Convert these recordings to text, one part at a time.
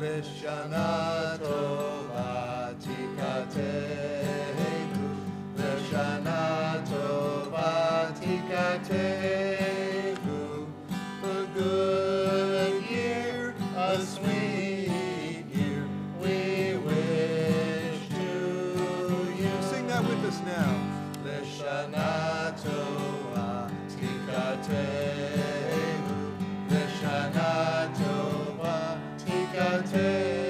L'Shana Tova Tikatenu, L'Shana Tova Tikatenu, a good year, a sweet year, we wish to you. Sing that with us now. L'Shana Tova Tikatenu, L'Shana Tova Tikatenu,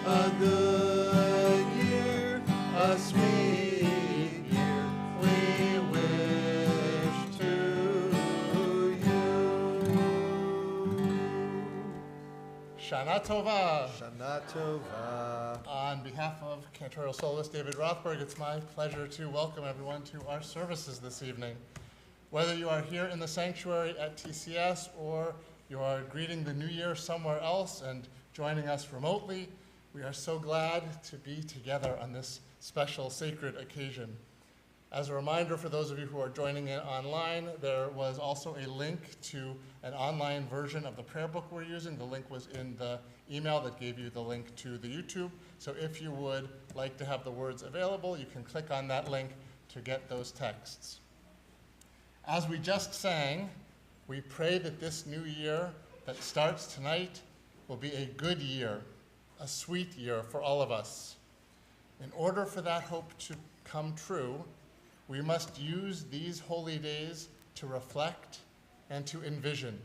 a good year, a sweet year, we wish to you. Shana Tova. Shana Tova. On behalf of cantorial soloist David Rothberg, it's my pleasure to welcome everyone to our services this evening. Whether you are here in the sanctuary at TCS or you are greeting the new year somewhere else and joining us remotely, we are so glad to be together on this special sacred occasion. As a reminder for those of you who are joining in online, there was also a link to an online version of the prayer book we're using. The link was in the email that gave you the link to the YouTube. So if you would like to have the words available, you can click on that link to get those texts. As we just sang, we pray that this new year that starts tonight will be a good year, a sweet year for all of us. In order for that hope to come true, we must use these holy days to reflect and to envision.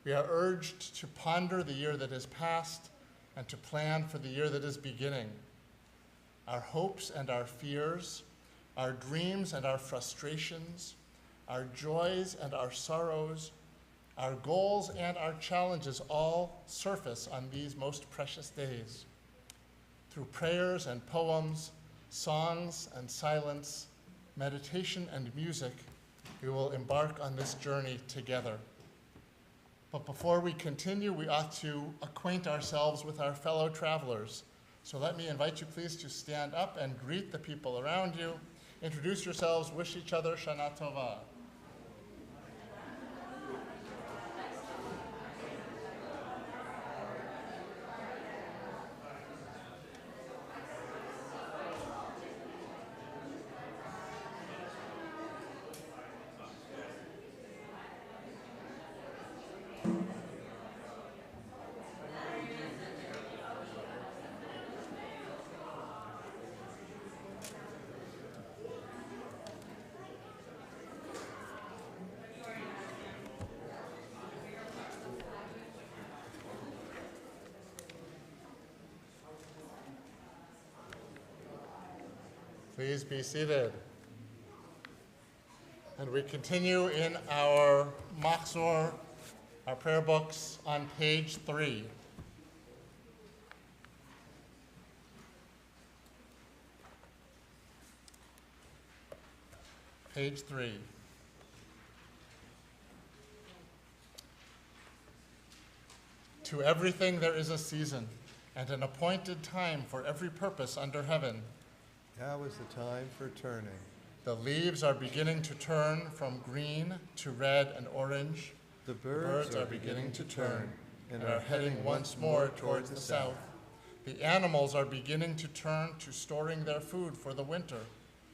We are urged to ponder the year that is past and to plan for the year that is beginning. Our hopes and our fears, our dreams and our frustrations, our joys and our sorrows, our goals and our challenges all surface on these most precious days. Through prayers and poems, songs and silence, meditation and music, we will embark on this journey together. But before we continue, we ought to acquaint ourselves with our fellow travelers. So let me invite you please to stand up and greet the people around you. Introduce yourselves, wish each other Shana Tova. Please be seated. And we continue in our Machzor, our prayer books, on page 3. Page 3. To everything there is a season, and an appointed time for every purpose under heaven. Now is the time for turning. The leaves are beginning to turn from green to red and orange. The birds are beginning to turn and are heading once more towards the south. The animals are beginning to turn to storing their food for the winter.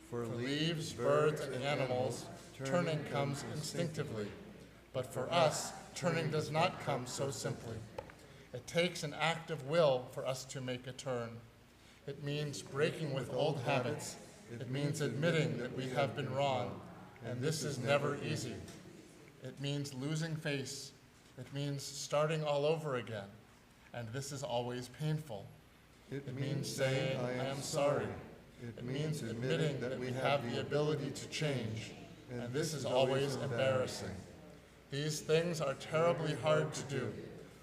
For leaves, birds, and animals, turning comes instinctively. But for us, turning does not come so simply. It takes an act of will for us to make a turn. It means breaking with old habits. It means admitting that we have been wrong, and this is never easy. It means losing face. It means starting all over again, and this is always painful. It means saying, I am sorry. It means admitting that we have the ability to change, and this is always embarrassing. These things are terribly hard to do,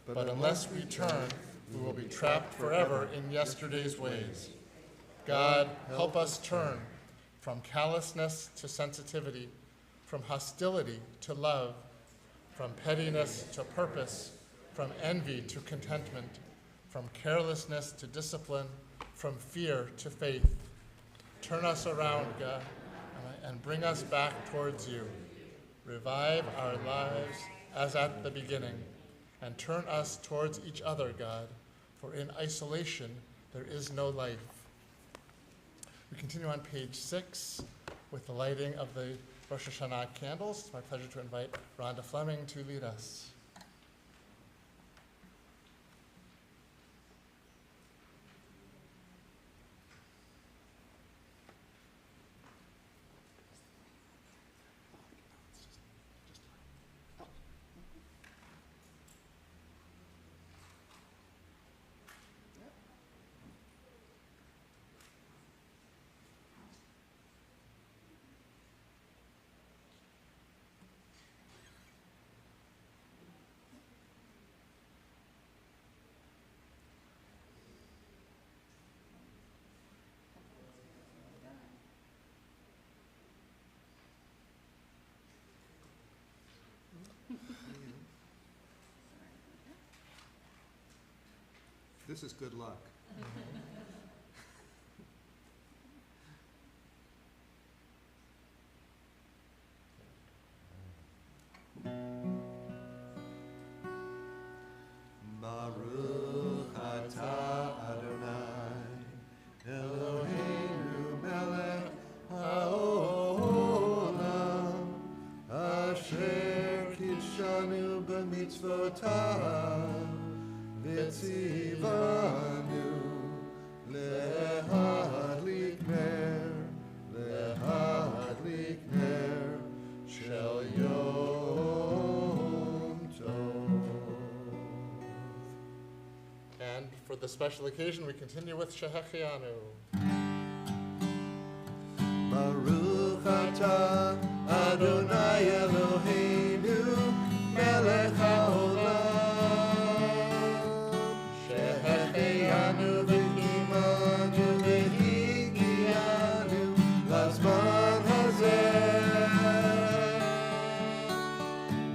but unless we turn, we will be trapped forever in yesterday's ways. God, help us turn from callousness to sensitivity, from hostility to love, from pettiness to purpose, from envy to contentment, from carelessness to discipline, from fear to faith. Turn us around, God, and bring us back towards you. Revive our lives as at the beginning, and turn us towards each other, God, for in isolation there is no life. We continue on page 6 with the lighting of the Rosh Hashanah candles. It's my pleasure to invite Rhonda Fleming to lead us. This is good luck. Baruch atah Adonai, Eloheinu melech haolam, asher kidshanu b'mitzvotav, v'tzivanu lehadlik ner shel Yom Tov. And for the special occasion, we continue with Shehechianu. Baruch atah Adonai Eloheinu melech haolam, shehechianu v'kimanu v'higianu lazman hazeh.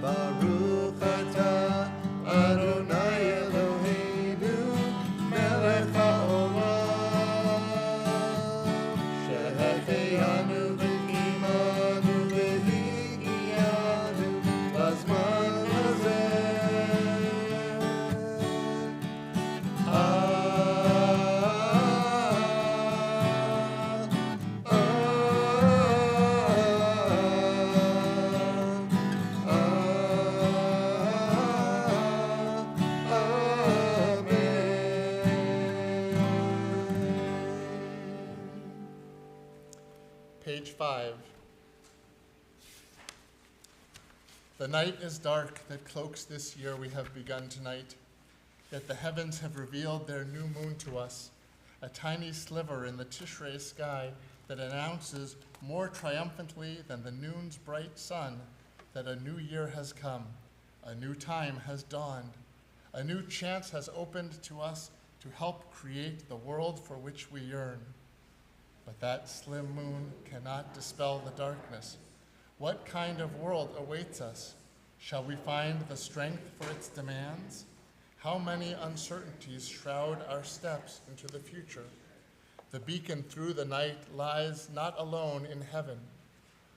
Baruch atah Adonai Eloheinu melech haolam, shehechianu v'kimanu v'higianu lazman hazeh. Page 5. The night is dark that cloaks this year we have begun tonight, yet the heavens have revealed their new moon to us, a tiny sliver in the Tishrei sky that announces more triumphantly than the noon's bright sun that a new year has come, a new time has dawned, a new chance has opened to us to help create the world for which we yearn. But that slim moon cannot dispel the darkness. What kind of world awaits us? Shall we find the strength for its demands? How many uncertainties shroud our steps into the future? The beacon through the night lies not alone in heaven.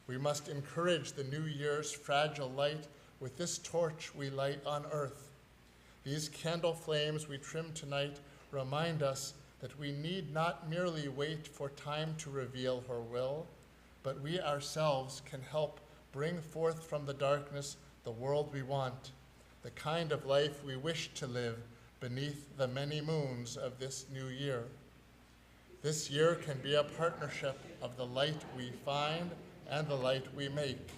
We must encourage the new year's fragile light with this torch we light on earth. These candle flames we trim tonight remind us that we need not merely wait for time to reveal her will, but we ourselves can help bring forth from the darkness the world we want, the kind of life we wish to live beneath the many moons of this new year. This year can be a partnership of the light we find and the light we make.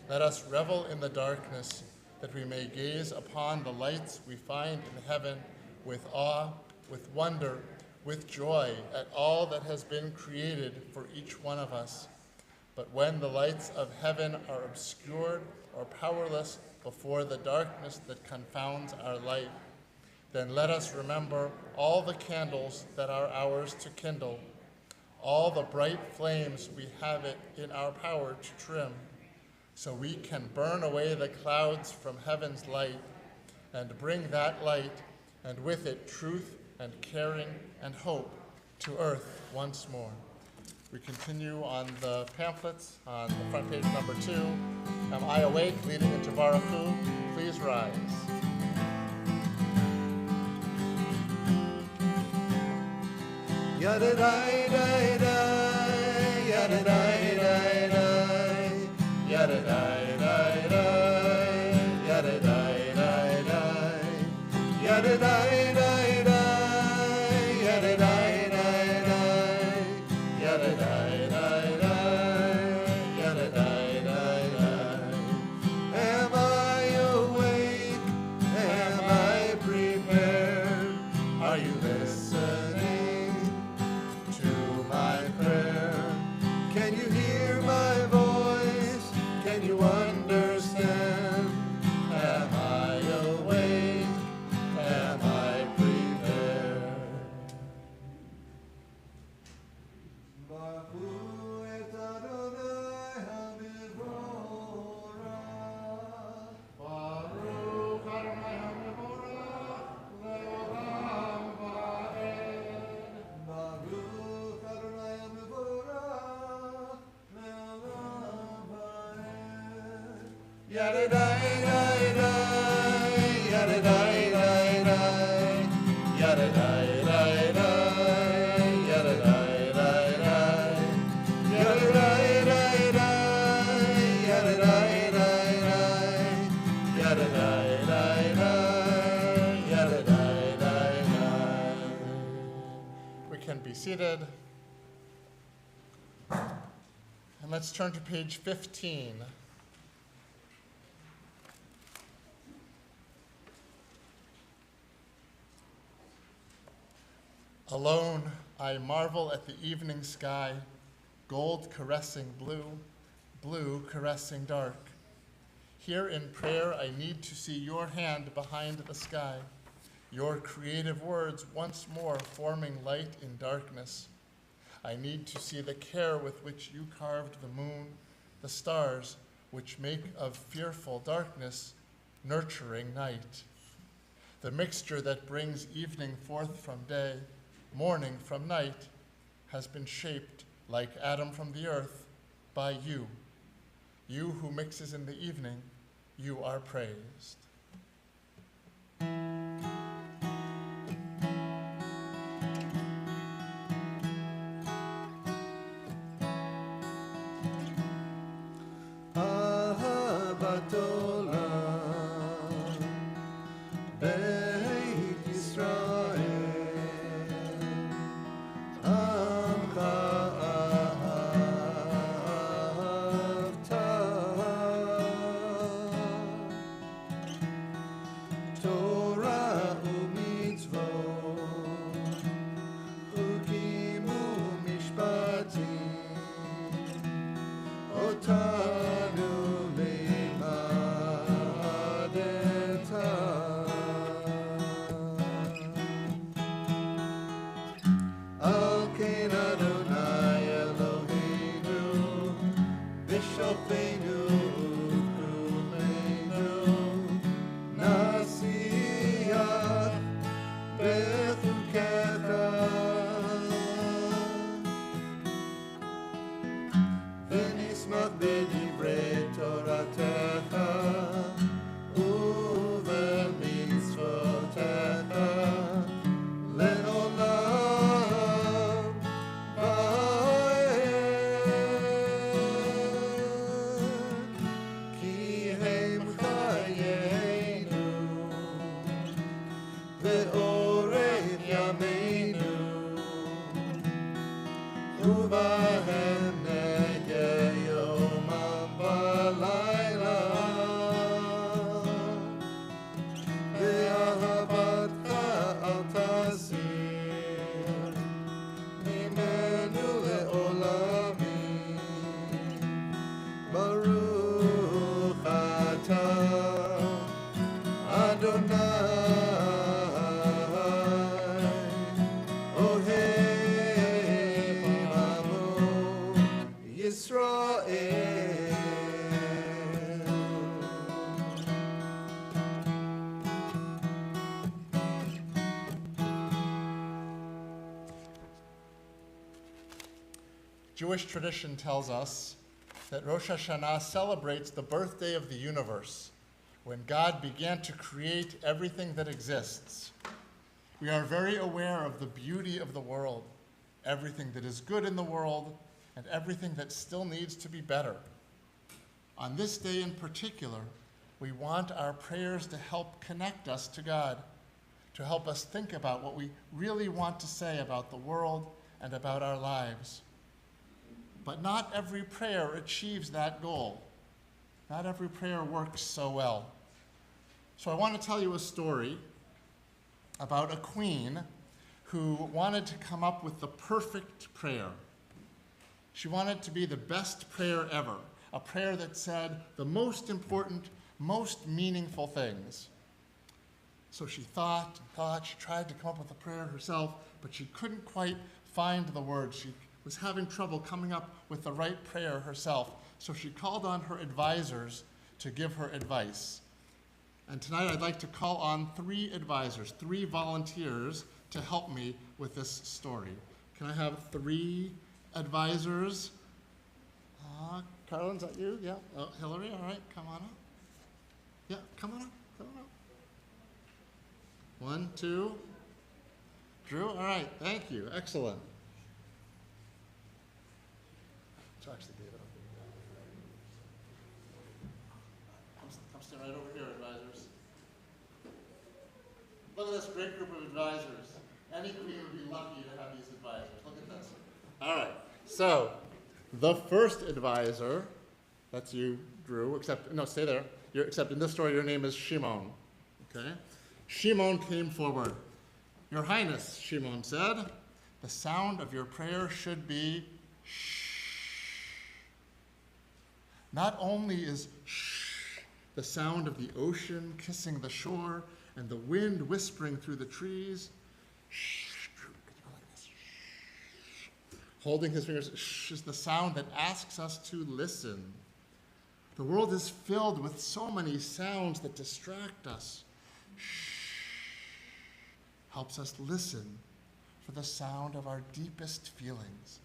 Let us revel in the darkness, that we may gaze upon the lights we find in heaven with awe, with wonder, with joy at all that has been created for each one of us. But when the lights of heaven are obscured or powerless before the darkness that confounds our light, then let us remember all the candles that are ours to kindle, all the bright flames we have it in our power to trim, so we can burn away the clouds from heaven's light and bring that light, and with it truth and caring and hope, to earth once more. We continue on the pamphlets on the front page number 2. Am I awake? Leading into Baruchu. Please rise. Yada-dai-dai-dai, yada-dai-dai-dai, yada-dai-dai-dai, yada-dai-dai-dai, yada-dai-dai-dai, yada-dai-dai-dai, yada-dai-dai-dai, yada-dai-dai-dai. Am I awake? Am I prepared? Are you listening to my prayer? Can you hear my voice? Can you understand? Am I awake? Am I prepared? Baruch et Adonai HaMevorach. Baruch Adonai HaMevorach, le'olam va'ed. Baruch Adonai HaMevorach, le'olam va'ed. Yada-dai-dai-dai, yada-dai-dai-dai, yada-dai-dai-dai, yada-dai-dai-dai, yada-dai-dai-dai, yada-dai-dai-dai, yada-dai-dai-dai, yada-dai-dai-dai. We can be seated. And let's turn to page 15. Alone, I marvel at the evening sky, gold caressing blue, blue caressing dark. Here in prayer, I need to see your hand behind the sky, your creative words once more forming light in darkness. I need to see the care with which you carved the moon, the stars, which make of fearful darkness nurturing night. The mixture that brings evening forth from day, morning from night, has been shaped like Adam from the earth by you. You who mixes in the evening, you are praised. Ahavat olam, Beit Yisrael, Amcha ahavta, Torah u'mitzvot, Chukim u'mishpatim, Otanu limadeta. Al ken Adonai Eloheinu, B'shofeinu u'krumeinu, Nasiach b'chukecha. ונשמח בדברי תורתך ובמצוותיך לעולם ועד. Jewish tradition tells us that Rosh Hashanah celebrates the birthday of the universe, when God began to create everything that exists. We are very aware of the beauty of the world, everything that is good in the world, and everything that still needs to be better. On this day in particular, we want our prayers to help connect us to God, to help us think about what we really want to say about the world and about our lives. But not every prayer achieves that goal. Not every prayer works so well. So I want to tell you a story about a queen who wanted to come up with the perfect prayer. She wanted to be the best prayer ever, a prayer that said the most important, most meaningful things. So she thought and thought, she tried to come up with a prayer herself, but she couldn't quite find the words. She was having trouble coming up with the right prayer herself. So she called on her advisors to give her advice. And tonight I'd like to call on 3 advisors, 3 volunteers to help me with this story. Can I have 3 advisors? Carolyn, is that you? Yeah. Oh, Hillary, all right, come on up. Yeah, come on up, come on up. 1, 2. Drew, all right, thank you, excellent. So actually, David, come stand right over here, advisors. Look at this great group of advisors. Any queen would be lucky to have these advisors. Look at this. All right, so the first advisor, that's you, Drew, except, no, stay there. Except in this story, your name is Shimon, okay? Shimon came forward. Your Highness, Shimon said, the sound of your prayer should be shh. Not only is shh the sound of the ocean kissing the shore and the wind whispering through the trees, shh, like this, shh. Holding his fingers, shh is the sound that asks us to listen. The world is filled with so many sounds that distract us. Shh helps us listen for the sound of our deepest feelings,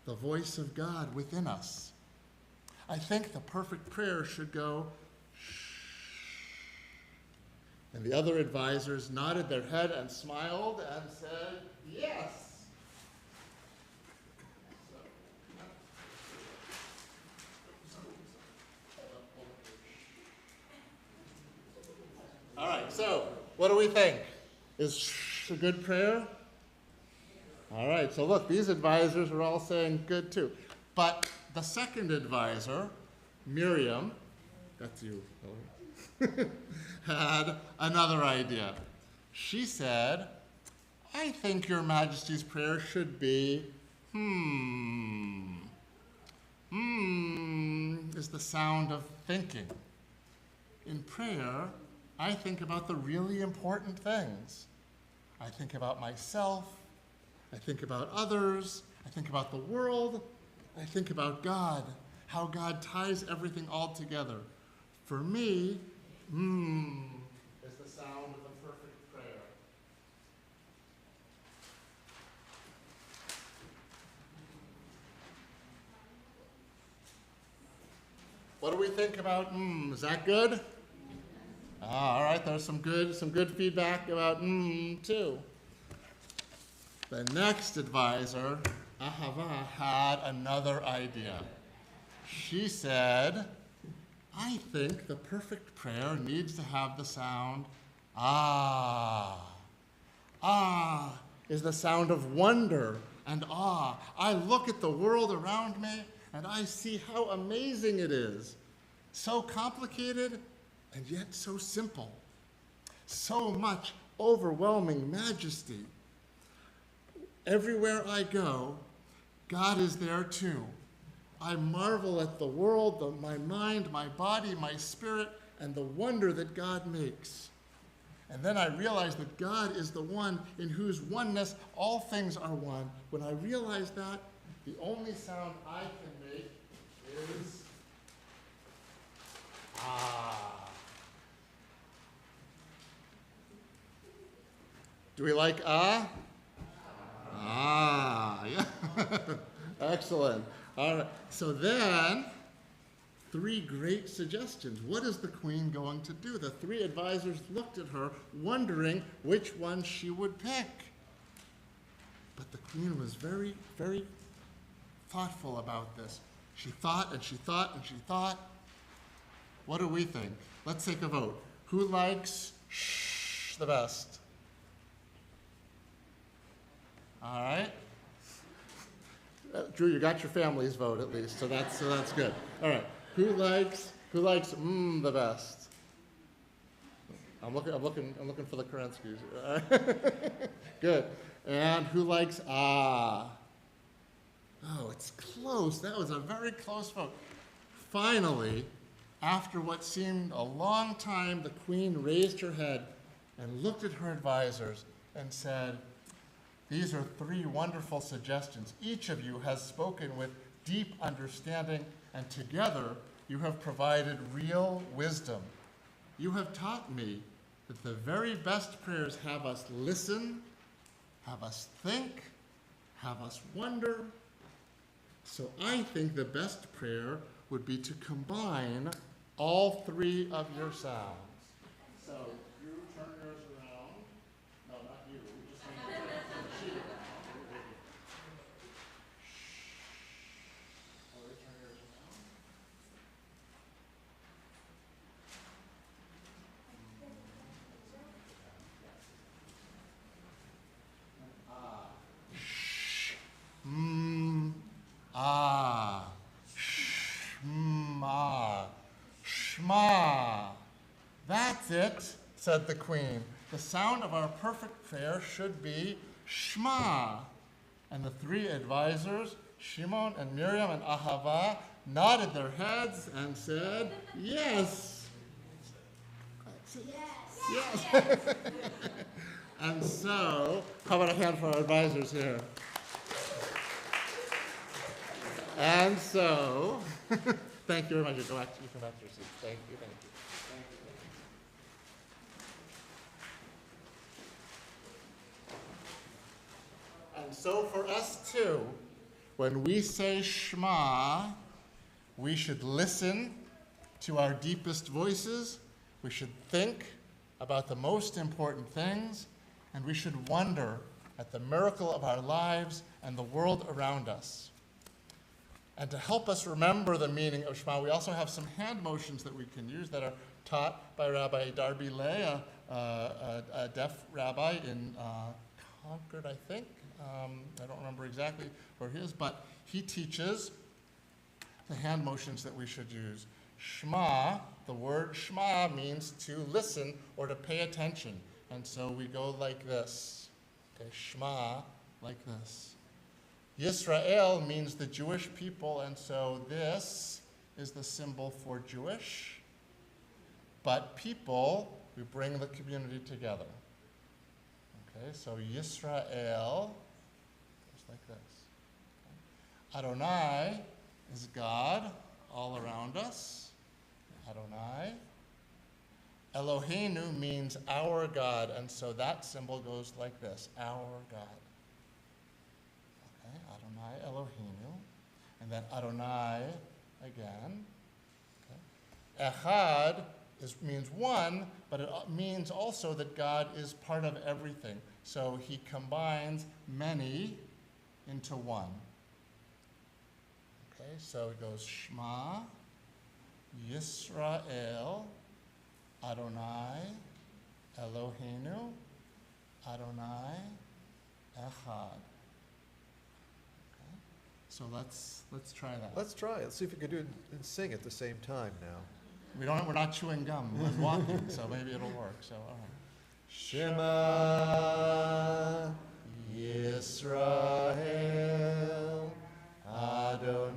the voice of God within us. I think the perfect prayer should go, shh. And the other advisors nodded their head and smiled and said, yes. All right, so what do we think? Is shh a good prayer? All right, so look, these advisors are all saying good too. But the second advisor, Miriam, that's you, had another idea. She said, I think your Majesty's prayer should be, is the sound of thinking. In prayer, I think about the really important things. I think about myself, I think about others, I think about the world, I think about God, how God ties everything all together. For me, is the sound of the perfect prayer. What do we think about is that good? All right, there's some good feedback about too. The next advisor, Ahava, had another idea. She said, I think the perfect prayer needs to have the sound ah. Ah is the sound of wonder and awe. I look at the world around me and I see how amazing it is. So complicated and yet so simple. So much overwhelming majesty. Everywhere I go, God is there too. I marvel at the world, my mind, my body, my spirit, and the wonder that God makes. And then I realize that God is the one in whose oneness all things are one. When I realize that, the only sound I can make is ah. Do we like ah? Ah, yeah. Excellent. All right. So then, three great suggestions. What is the queen going to do? The three advisors looked at her, wondering which one she would pick. But the queen was very, very thoughtful about this. She thought and she thought and she thought. What do we think? Let's take a vote. Who likes shh the best? All right. Drew, you got your family's vote at least, so that's good. All right. Who likes the best? I'm looking for the Kerenskis. Good. And who likes ah? Oh, it's close. That was a very close vote. Finally, after what seemed a long time, the queen raised her head and looked at her advisors and said, "These are three wonderful suggestions. Each of you has spoken with deep understanding, and together you have provided real wisdom. You have taught me that the very best prayers have us listen, have us think, have us wonder. So I think the best prayer would be to combine all three of your sounds." So you turn yours around. No, not you. We just need to turn the sheet around. Or turn yours around. Ah. Shma. Shma. That's it, said the queen. The sound of our perfect prayer should be Shma. And the three advisors, Shimon and Miriam and Ahava, nodded their heads and said, yes. Yes. And so, how about a hand for our advisors here? And so, thank you very much. You can come back to your seat. Thank you. And so for us too, when we say Shema, we should listen to our deepest voices, we should think about the most important things, and we should wonder at the miracle of our lives and the world around us. And to help us remember the meaning of Shema, we also have some hand motions that we can use that are taught by Rabbi Darby Lay, a deaf rabbi in Concord, I think. I don't remember exactly where he is, but he teaches the hand motions that we should use. Shema, the word Shema means to listen or to pay attention. And so we go like this. Okay, Shema, like this. Yisrael means the Jewish people, and so this is the symbol for Jewish. But people, we bring the community together. Okay, so Yisrael goes like this. Okay. Adonai is God all around us. Adonai. Eloheinu means our God, and so that symbol goes like this, our God. Okay, Adonai Eloheinu, and then Adonai again. Okay. Echad means one, but it means also that God is part of everything. So he combines many into one. Okay, so it goes Shema, Yisrael, Adonai, Eloheinu, Adonai, Echad. Okay, so let's try that. Let's try it. Let's see if we can do it and sing at the same time now. We're not chewing gum. We're walking, so maybe it'll work. So, all right. Shema Yisrael, Adonai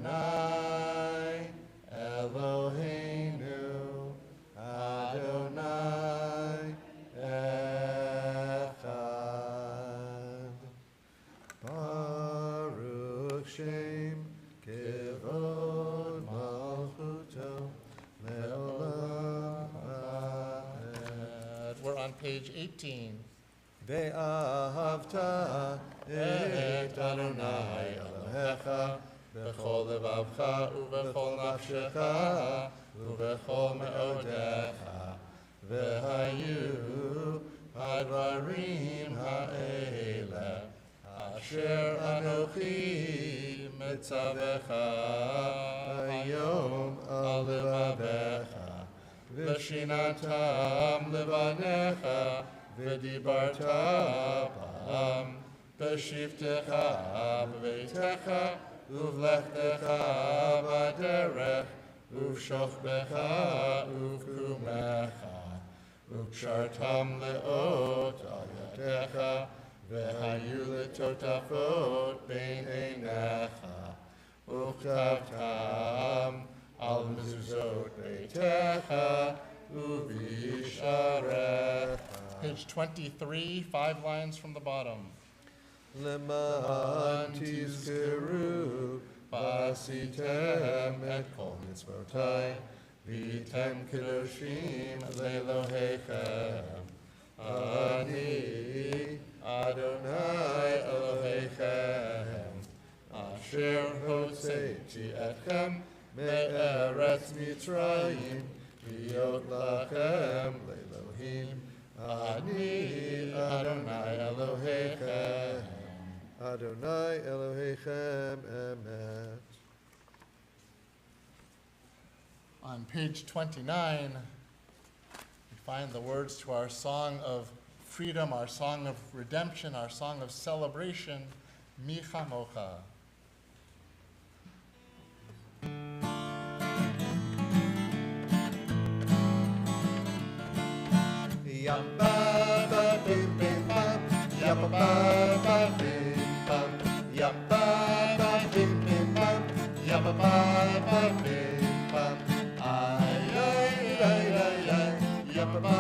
Eloheinu, Adonai Echad. Baruch Shem Kevod Malchuto Le'olam Va'ed. We're on page 18. Ve'ahavta et Adonai Elohecha בכל לבבך ובכל נפשך ובכל מאודיך, והיו הדברים האלה אשר אנוכי מצווך היום על לבביך, ושיננתם לבניך ודיברת בם בשבתך בביתך ובלכתך בדרך ובשוכבך ובקומך, וקשרתם לאות על ידיך, והיו לטוטפות בין עיניך, וכתבתם על מזוזות ביתך ובשעריך. Page 23, 5 lines from the bottom. למען תזכרו ועשיתם את כל מצוותיי, והייתם קדושים לאלוהיכם. אני אדוני אלוהיכם, אשר הוצאתי אתכם מארץ מצרים, להיות לכם לאלוהים. אני אדוני אלוהיכם. אדוני אלוהיכם אמת. On page 29, we find the words to our song of freedom, our song of redemption, our song of celebration, Mi Chamocha. Yum ba ba bim bim bam, yum ba ba bim bam, yum ba ba bim bim bam, yum ba ba bim bam. Ay ay ay ay ay, yum ba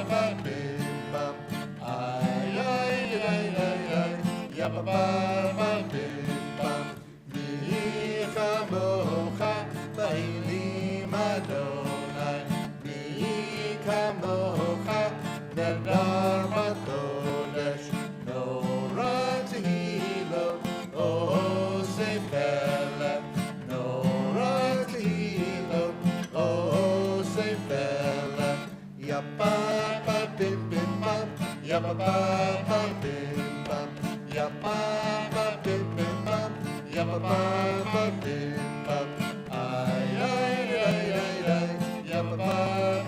ba bim bam. Ay ay ay ay ay, yum ba ba bim bam. Mi chamocha ba'elim Adonai, mi chamocha nedar b'kodesh, norah tehilo, oh sefelet, norah tehilo, oh sefelet. Yabba ba bim bim bam, yabba ba ba bim bam, yabba ba bim bim bam, yabba ba ba bim bam. Ay ay ay ay ay, yabba ba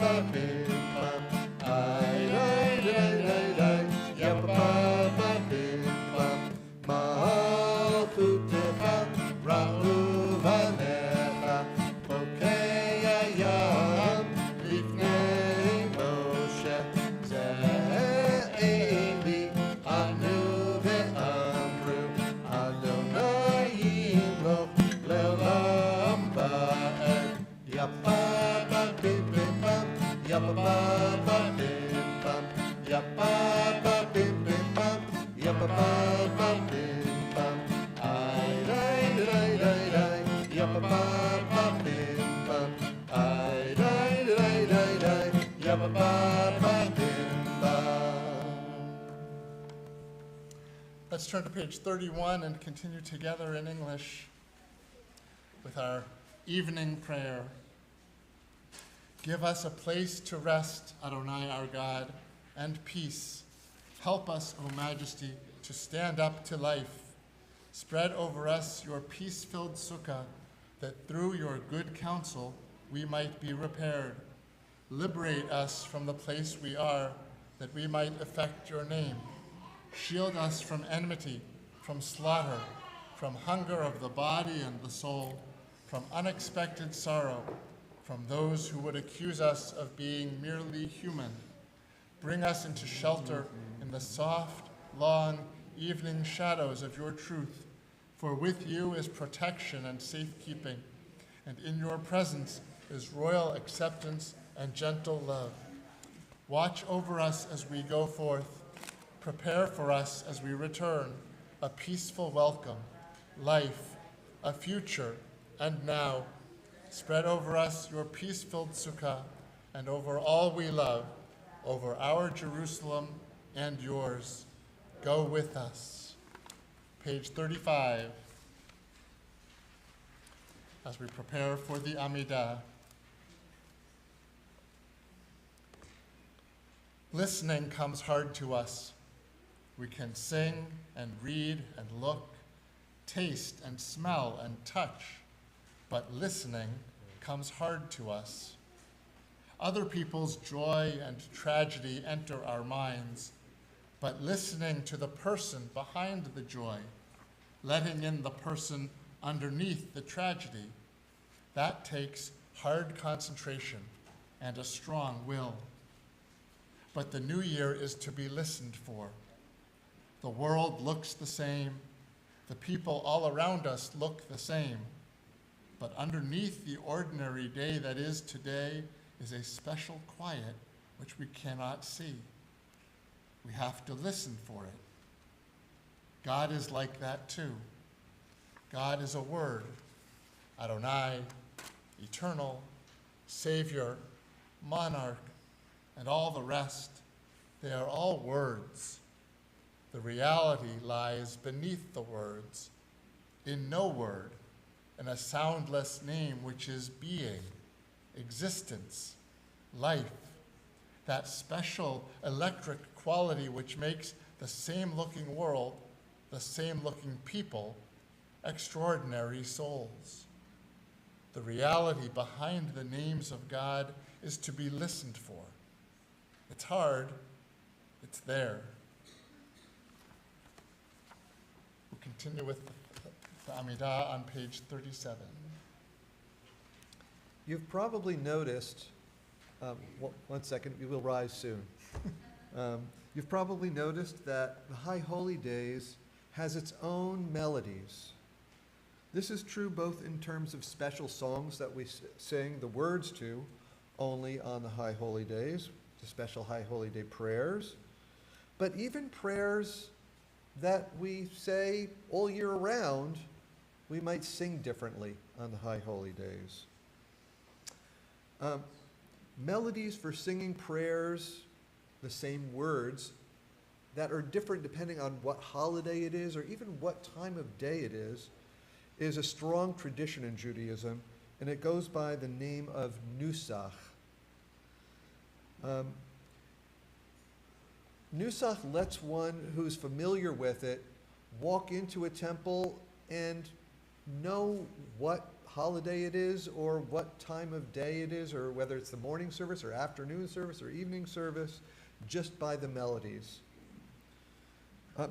ba bim bam. Ay ay ay ay ay, yabba ba ba bim bam. Malchutecha ra'u vanecha, pokei hayam lifnei Moshe. Ze'eli anu ve'amru, Adonai yimloch le'olam ba'ed. Yabba ba bim bim bam, yabba ba ba bim bam, yabba ba bim bim bam, yabba ba ba bim bam. Ay ay ay ay ay, yabba ba ba bim bam. Ay ay ay ay ay, yabba ba ba bim bam. Let's turn to page 31 and continue together in English with our evening prayer. Give us a place to rest, Adonai our God, and peace. Help us, O Majesty, to stand up to life. Spread over us your peace-filled sukkah, that through your good counsel we might be repaired. Liberate us from the place we are, that we might effect your name. Shield us from enmity, from slaughter, from hunger of the body and the soul, from unexpected sorrow, from those who would accuse us of being merely human. Bring us into shelter in the soft, long evening shadows of your truth, for with you is protection and safekeeping, and in your presence is royal acceptance and gentle love. Watch over us as we go forth. Prepare for us as we return a peaceful welcome, life, a future, and now. Spread over us your peace-filled sukkah, and over all we love, over our Jerusalem and yours. Go with us. Page 35. as we prepare for the Amidah. Listening comes hard to us. We can sing and read and look, taste and smell and touch, but listening comes hard to us. Other people's joy and tragedy enter our minds, but listening to the person behind the joy, letting in the person underneath the tragedy, that takes hard concentration and a strong will. But the new year is to be listened for. The world looks the same. The people all around us look the same. But underneath the ordinary day that is today is a special quiet which we cannot see. We have to listen for it. God is like that too. God is a word. Adonai, eternal, Savior, monarch, and all the rest. They are all words. The reality lies beneath the words, in no word, in a soundless name which is being, existence, life, that special electric quality which makes the same-looking world, the same-looking people, extraordinary souls. The reality behind the names of God is to be listened for. It's hard, it's there. We'll continue with the Amidah on page 37. You've probably noticed, one second, we will rise soon. You've probably noticed that the High Holy Days has its own melodies. This is true both in terms of special songs that we sing the words to only on the High Holy Days, the special High Holy Day prayers, but even prayers that we say all year round, we might sing differently on the High Holy Days. Melodies for singing prayers, the same words, that are different depending on what holiday it is or even what time of day it is a strong tradition in Judaism, and it goes by the name of Nusach. Nusach lets one who's familiar with it walk into a temple and know what holiday it is or what time of day it is, or whether it's the morning service or afternoon service or evening service, just by the melodies.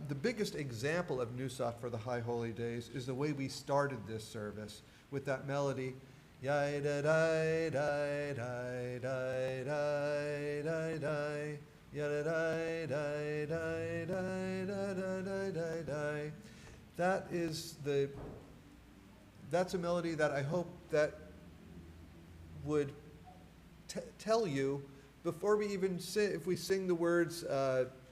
The biggest example of Nusach for the High Holy Days is the way we started this service with that melody, Yai da dai dai dai dai dai dai dai, ya da dai dai dai dai dai dai dai dai. That's a melody that I hope that would tell you before we even sing, if we sing the words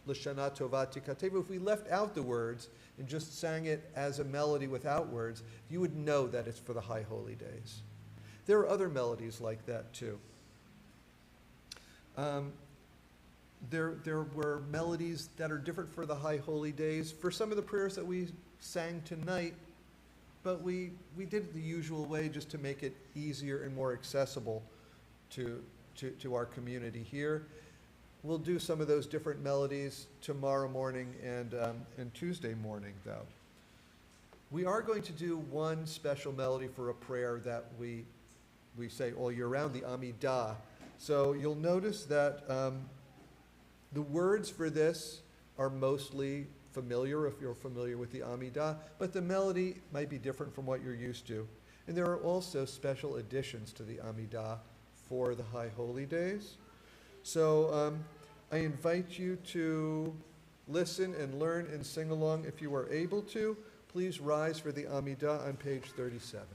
L'Shana Tova Tikatevu, if we left out the words and just sang it as a melody without words, you would know that it's for the High Holy Days. There are other melodies like that too. There were melodies that are different for the High Holy Days. For some of the prayers that we sang tonight, but we did it the usual way just to make it easier and more accessible to our community here. We'll do some of those different melodies tomorrow morning and Tuesday morning, though. We are going to do one special melody for a prayer that we say all year round, the Amidah. So you'll notice that the words for this are mostly familiar if you're familiar with the Amidah, but the melody might be different from what you're used to. And there are also special additions to the Amidah for the High Holy Days. So I invite you to listen and learn and sing along if you are able to. Please rise for the Amidah on page 37.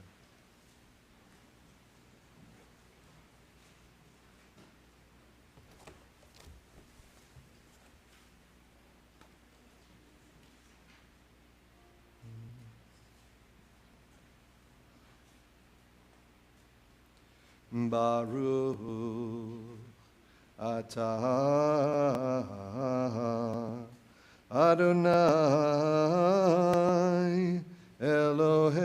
Baruch atah Adonai Eloheinu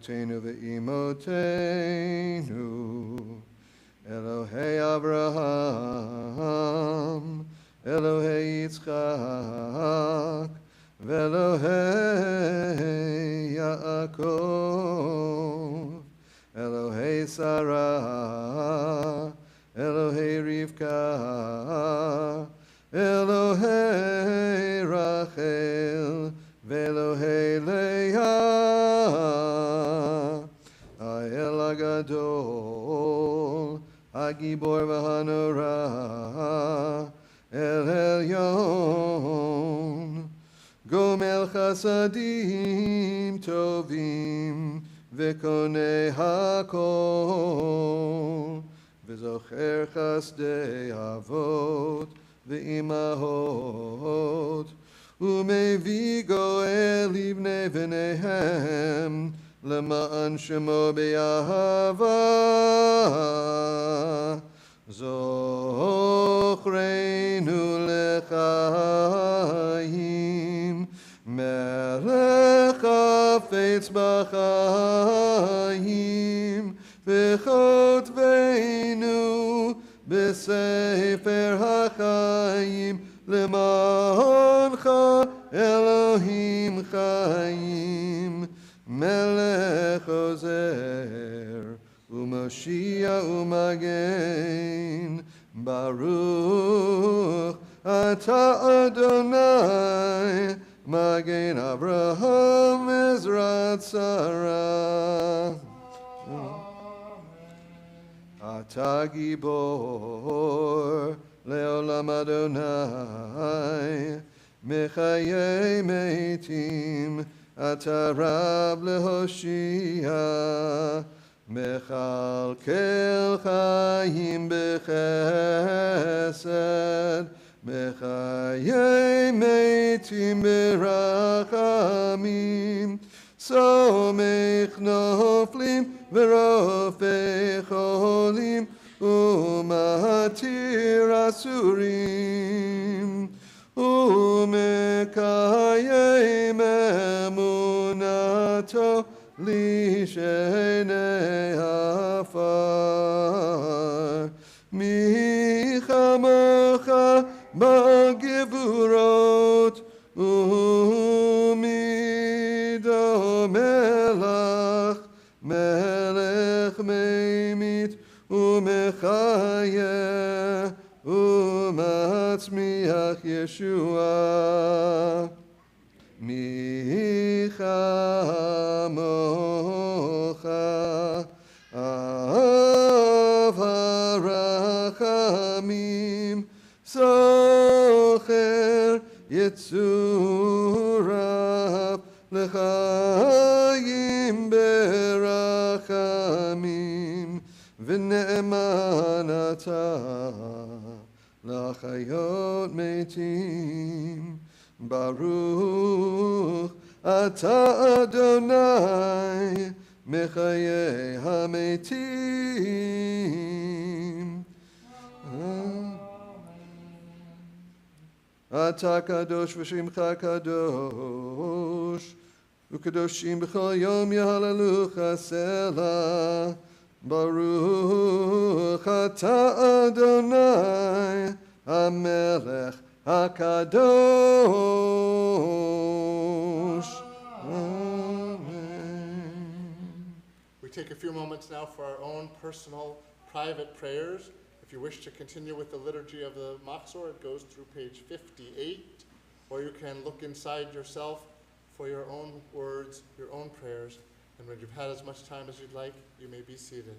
Avotenu ve'imotenu, Elohei Avraham, Elohei Yitzchak, ve'Elohei Yaakov, Elohei Sarah, Elohei Rivka, Elohei Rachel, ve'Elohei Leah, Ha'el HaGadol, HaGibor v'Hanora, El Elyon, Gomel Chasadim Tovim, V'Konei HaKol, V'Zocher Chasdei Avot, V'Imahot, U'Mevi Goel Livnei V'Nehem, Lema'an Shemo B'Yahava, Zochreinu L'chaim, Melech Hafetz B'chaim, V'chotveinu B'Sefer HaChaim, Lemancha Elohim Chaim, Melech Ozer, U'Moshiach U'Magen, Baruch Ata Adonai, Magen Avraham Ezrat Sarah. Ata Gibor Leolam Adonai, Mechayei Meitim, Ata Rab Lehoshia, Mechalkel Chaim Bechesed, Mechayei Meitim Berachamim, Somech Noflim V'Rofei Cholim, U'Matir Asurim, U'Mekayem Emunato Lishenei Afar, Mi Chamocha B'Gevurot, U'Mido Melach, Melech Meimit, U'Mechayeh, U'Matzmiach Yeshua, Mi Chamocha, Av HaRachamim, Socher Yitzurav, L'chaim Berachamim, V'ne'eman Ata, L'chayot Meitim, Baruch Ata Adonai, Mechayei HaMeitim. Ata Kadosh V'Shimcha Kadosh, U'Kadoshim B'chol Yom Yahalelucha Selah. Baruch Ata Adonai, HaMelech HaKadosh. Amen. We take a few moments now for our own personal, private prayers. If you wish to continue with the liturgy of the Machzor, it goes through page 58, or you can look inside yourself for your own words, your own prayers, and when you've had as much time as you'd like, you may be seated.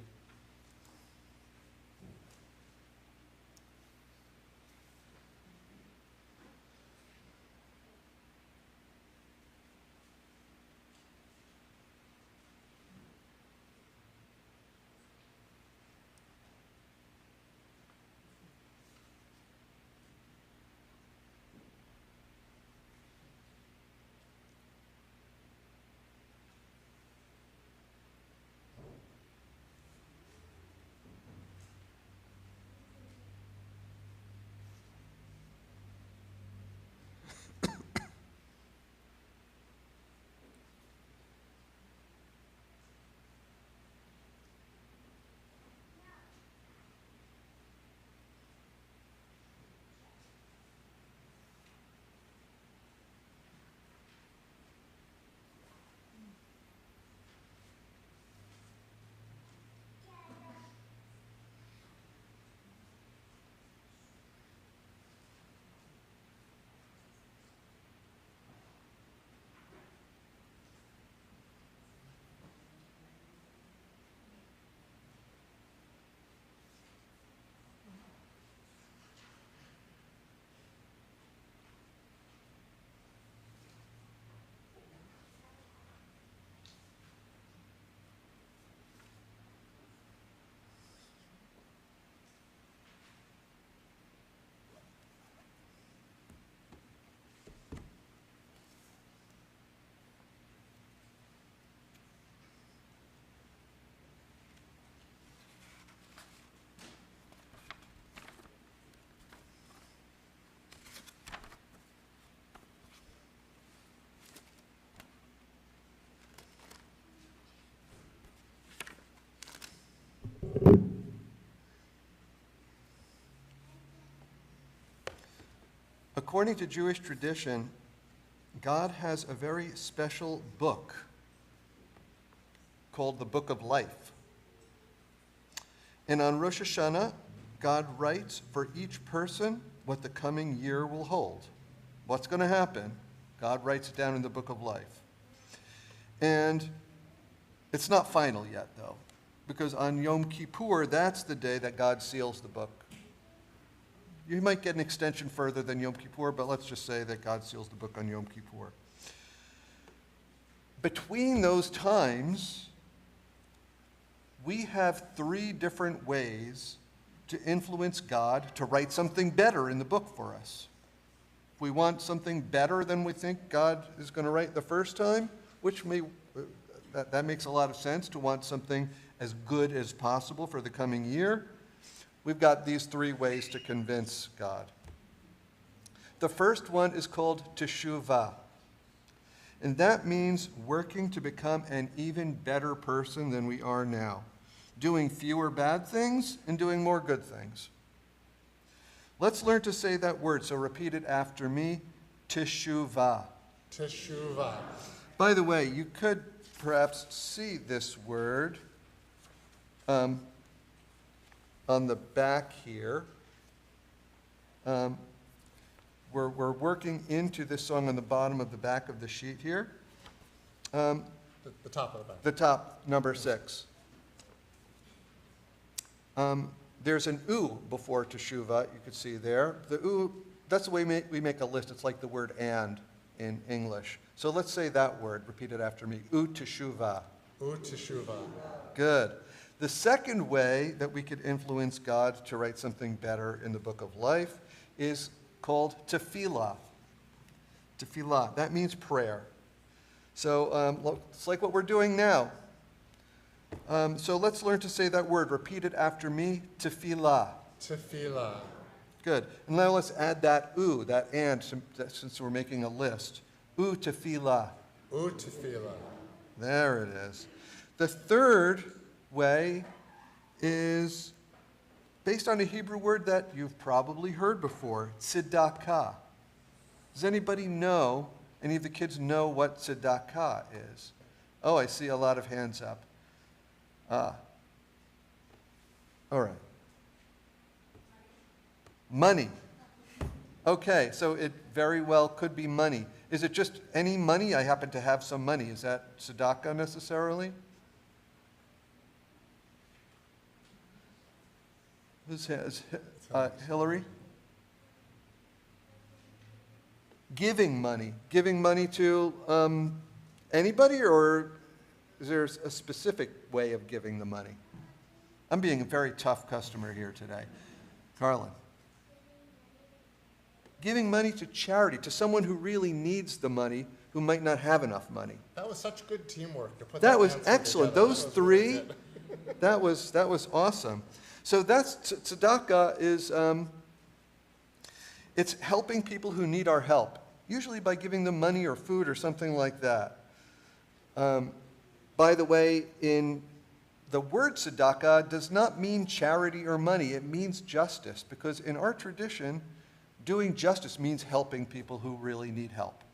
according to Jewish tradition, God has a very special book called the Book of Life. And on Rosh Hashanah, God writes for each person what the coming year will hold. What's going to happen? God writes it down in the Book of Life. And it's not final yet, though, because on Yom Kippur, that's the day that God seals the book. You might get an extension further than Yom Kippur, but let's just say that God seals the book on Yom Kippur. Between those times, we have 3 different ways to influence God to write something better in the book for us. If we want something better than we think God is going to write the first time, that makes a lot of sense, to want something as good as possible for the coming year. We've got these 3 ways to convince God. The first one is called teshuvah. And that means working to become an even better person than we are now, doing fewer bad things and doing more good things. Let's learn to say that word, so repeat it after me, teshuvah. Teshuvah. By the way, you could perhaps see this word on the back here. We're working into this song on the bottom of the back of the sheet here. The top of the back. The top, number 6. There's an U before teshuvah, you could see there. The U, that's the way we make a list. It's like the word and in English. So let's say that word. Repeat it after me. U teshuvah. U teshuvah. Good. The second way that we could influence God to write something better in the Book of Life is called tefillah. Tefillah, that means prayer. So it's like what we're doing now. So let's learn to say that word. Repeat it after me, tefillah. Tefillah. Good. And now let's add that u, that and, since we're making a list. U tefillah. U tefillah. There it is. The third way is based on a Hebrew word that you've probably heard before, tzedakah. Does anybody know, any of the kids know what tzedakah is? Oh, I see a lot of hands up. All right. Money. Okay, so it very well could be money. Is it just any money? I happen to have some money. Is that tzedakah necessarily? Who's Hillary? Giving money. Giving money to anybody, or is there a specific way of giving the money? I'm being a very tough customer here today. Carlin. Giving money to charity, to someone who really needs the money, who might not have enough money. That was such good teamwork to put that was answer excellent. together. Those That was 3, really good. that was awesome. So that's tzedakah is it's helping people who need our help, usually by giving them money or food or something like that. By the way, in the word tzedakah does not mean charity or money. It means justice, because in our tradition, doing justice means helping people who really need help.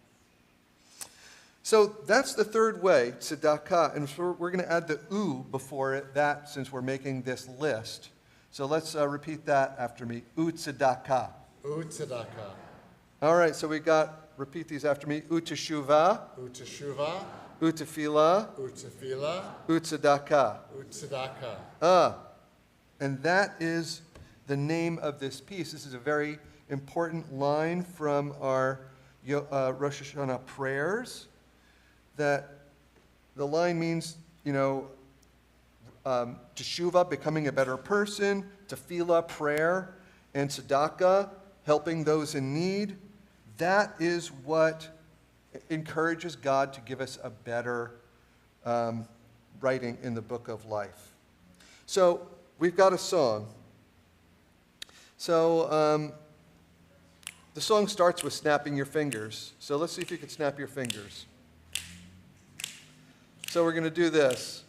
So that's the third way, tzedakah, and so we're going to add the u before it, that, since we're making this list. So let's repeat that after me. U tzedakah. U tzedakah. All right, so repeat these after me. U teshuvah. U teshuvah. U tefillah. U tefillah. U tzedakah. U tzedakah. And that is the name of this piece. This is a very important line from our Rosh Hashanah prayers. That the line means, teshuvah, becoming a better person, tefillah, prayer, and tzedakah, helping those in need. That is what encourages God to give us a better writing in the Book of Life. So we've got a song. So the song starts with snapping your fingers. So let's see if you can snap your fingers. So we're going to do this.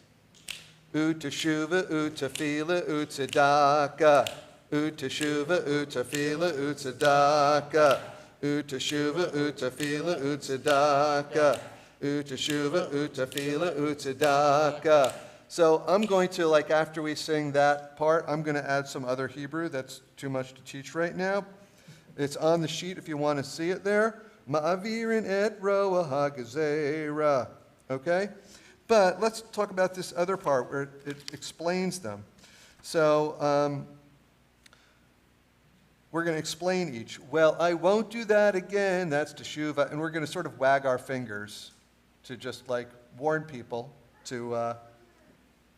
U teshuvah, u tefillah, u tzedakah. U teshuvah, u tefillah, u tzedakah. U'teshuva, u'tefila, u'tzedakah. U'teshuva, u'tefila, u'tzedakah. So I'm going to, like, after we sing that part, I'm going to add some other Hebrew. That's too much to teach right now. It's on the sheet if you want to see it there. Ma'avirin et roa ha'gezerah. Okay? But let's talk about this other part where it explains them. So we're going to explain each. Well, I won't do that again. That's teshuvah. And we're going to sort of wag our fingers to just like warn people to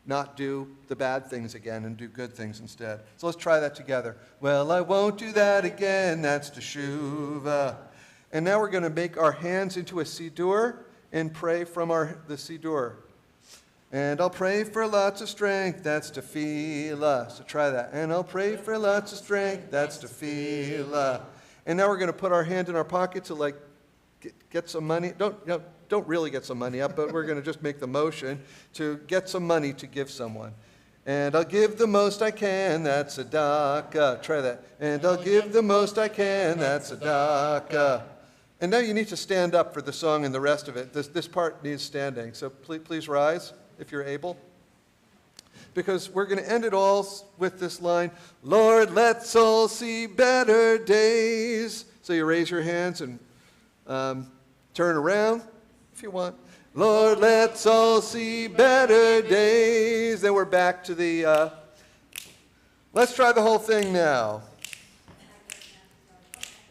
not do the bad things again and do good things instead. So let's try that together. Well, I won't do that again. That's teshuvah. And now we're going to make our hands into a siddur and pray from the siddur. And I'll pray for lots of strength. That's tefillah. So try that. And I'll pray for lots of strength. That's tefillah. And now we're going to put our hand in our pocket to like get some money. Don't really get some money up, but we're going to just make the motion to get some money to give someone. And I'll give the most I can, that's tzedakah. Try that. And I'll give the most I can, that's tzedakah. And now you need to stand up for the song and the rest of it. This part needs standing, so please rise if you're able. Because we're going to end it all with this line, Lord, let's all see better days. So you raise your hands and turn around if you want. Lord, let's all see better days. Then we're back to the, let's try the whole thing now.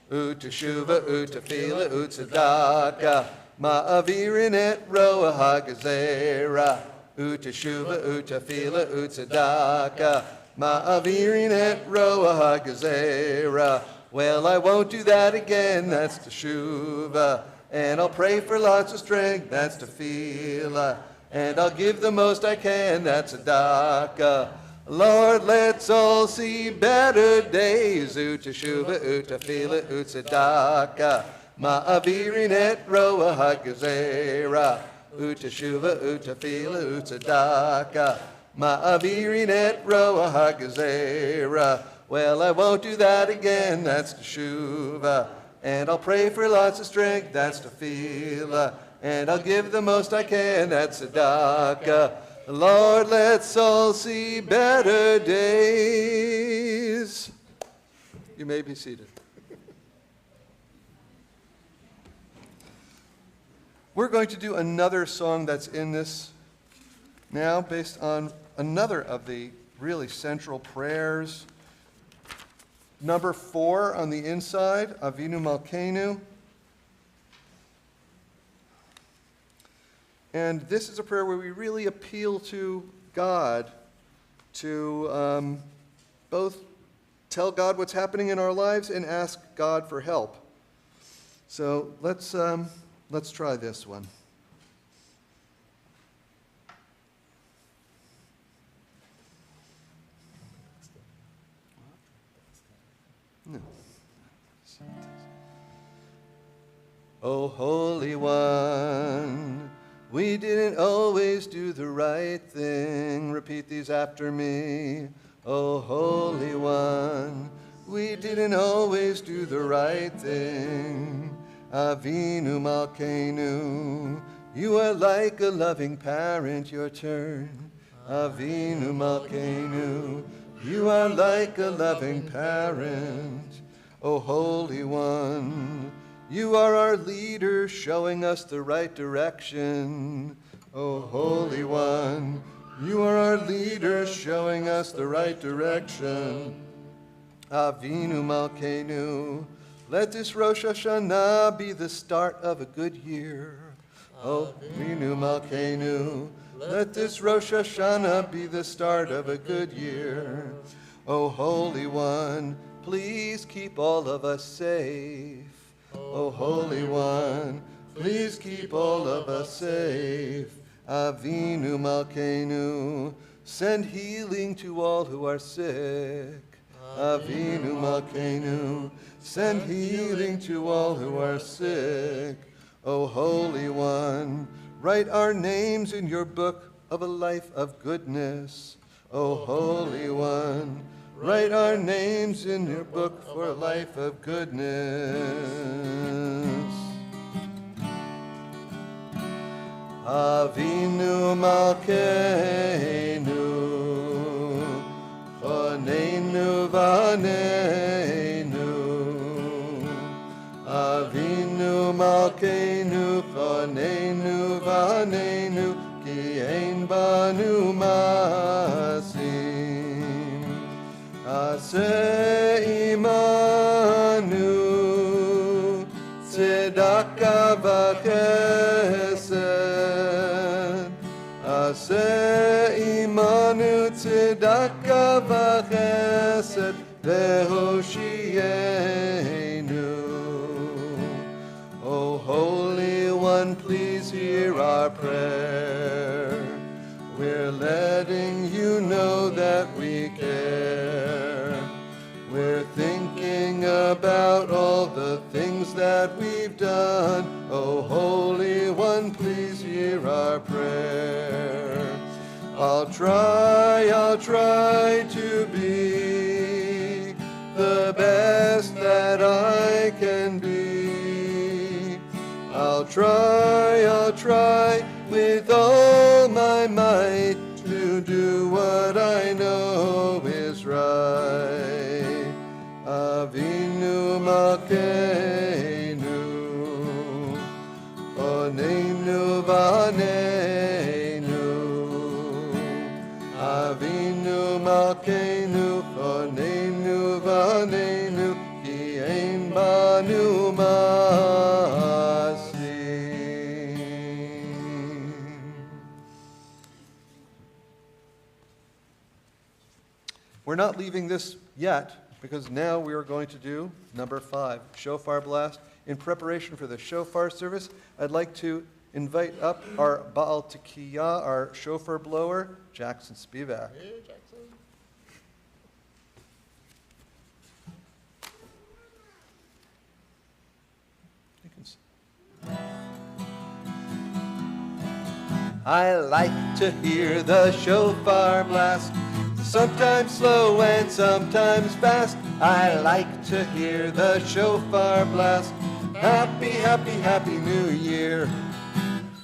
U'teshuva, u'tefila, u'tzedakah, ma'avirin et roa ha'gezerah. U'teshuva, u'tefila, u'tzedakah, ma'avirin et roa ha'gezerah. Well, I won't do that again, that's teshuvah. And I'll pray for lots of strength, that's tefillah. And I'll give the most I can, that's tzedakah. Lord, let's all see better days. U'teshuva, u'tefila, u'tzedakah. Ma'avirin et roa ha'gezerah. U'teshuva, u'tefila, u'tzedakah. Ma'avirin et roa ha'gezerah. Well, I won't do that again, that's teshuvah. And I'll pray for lots of strength, that's tefillah. And I'll give the most I can, that's tzedakah. Lord, let's all see better days. You may be seated. We're going to do another song that's in this now, based on another of the really central prayers. Number 4 on the inside, Avinu Malkeinu. And this is a prayer where we really appeal to God to both tell God what's happening in our lives and ask God for help. So let's try this one. No. Oh, Holy One, we didn't always do the right thing. Repeat these after me. Oh, Holy One, we didn't always do the right thing. Avinu Malkeinu, you are like a loving parent, your turn. Avinu Malkeinu, you are like a loving parent. O Holy One, you are our leader, showing us the right direction. O Holy One, you are our leader, showing us the right direction. Avinu Malkeinu, let this Rosh Hashanah be the start of a good year. Avinu Malkeinu, let this Rosh Hashanah be the start of a good year. O Holy One, please keep all of us safe. O Holy One, please keep all of us safe. Avinu Malkeinu, send healing to all who are sick. Avinu Malkeinu, send healing to all who are sick. O Holy One, write our names in your book of a life of goodness. O Holy One, write our names in your book for a life of goodness. Malkeinu, Choneinu Vaneinu, Avinu Malkeinu, Choneinu Vaneinu, Ki Ein Banu Masim, Aseh Imanu, Tzedaka v'chesed, Aseh Imanu tzedaka v'chesed, V'hoshienu. O Holy One, please hear our prayer. We're letting you know that we care. We're thinking about all the things that we've done. Oh, Holy One, please hear our prayer. I'll try to be the best that I can be. I'll try with all my might to do what I know is right. Avinu Malkeinu, Choneinu Vaneinu, Avinu Malkeinu, Choneinu Vaneinu, Ki Ein Banu Masim. We're not leaving this yet, because now we are going to do number 5, shofar blast. In preparation for the shofar service, I'd like to invite up our Baal Tekiyah, our shofar blower, Jackson Spivak. Hey, Jackson. You can I like to hear the shofar blast, sometimes slow and sometimes fast. I like to hear the shofar blast. Happy, happy, happy New Year.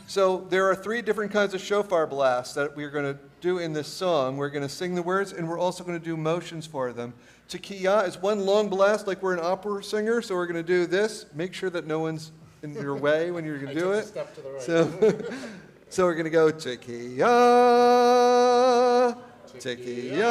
So there are 3 different kinds of shofar blasts that we're going to do in this song. We're going to sing the words, and we're also going to do motions for them. Tekiyah is one long blast like we're an opera singer, so we're going to do this. Make sure that no one's in your way when you're going to do it. Step to the right. So we're going to go Tekiyah, Tekiyah.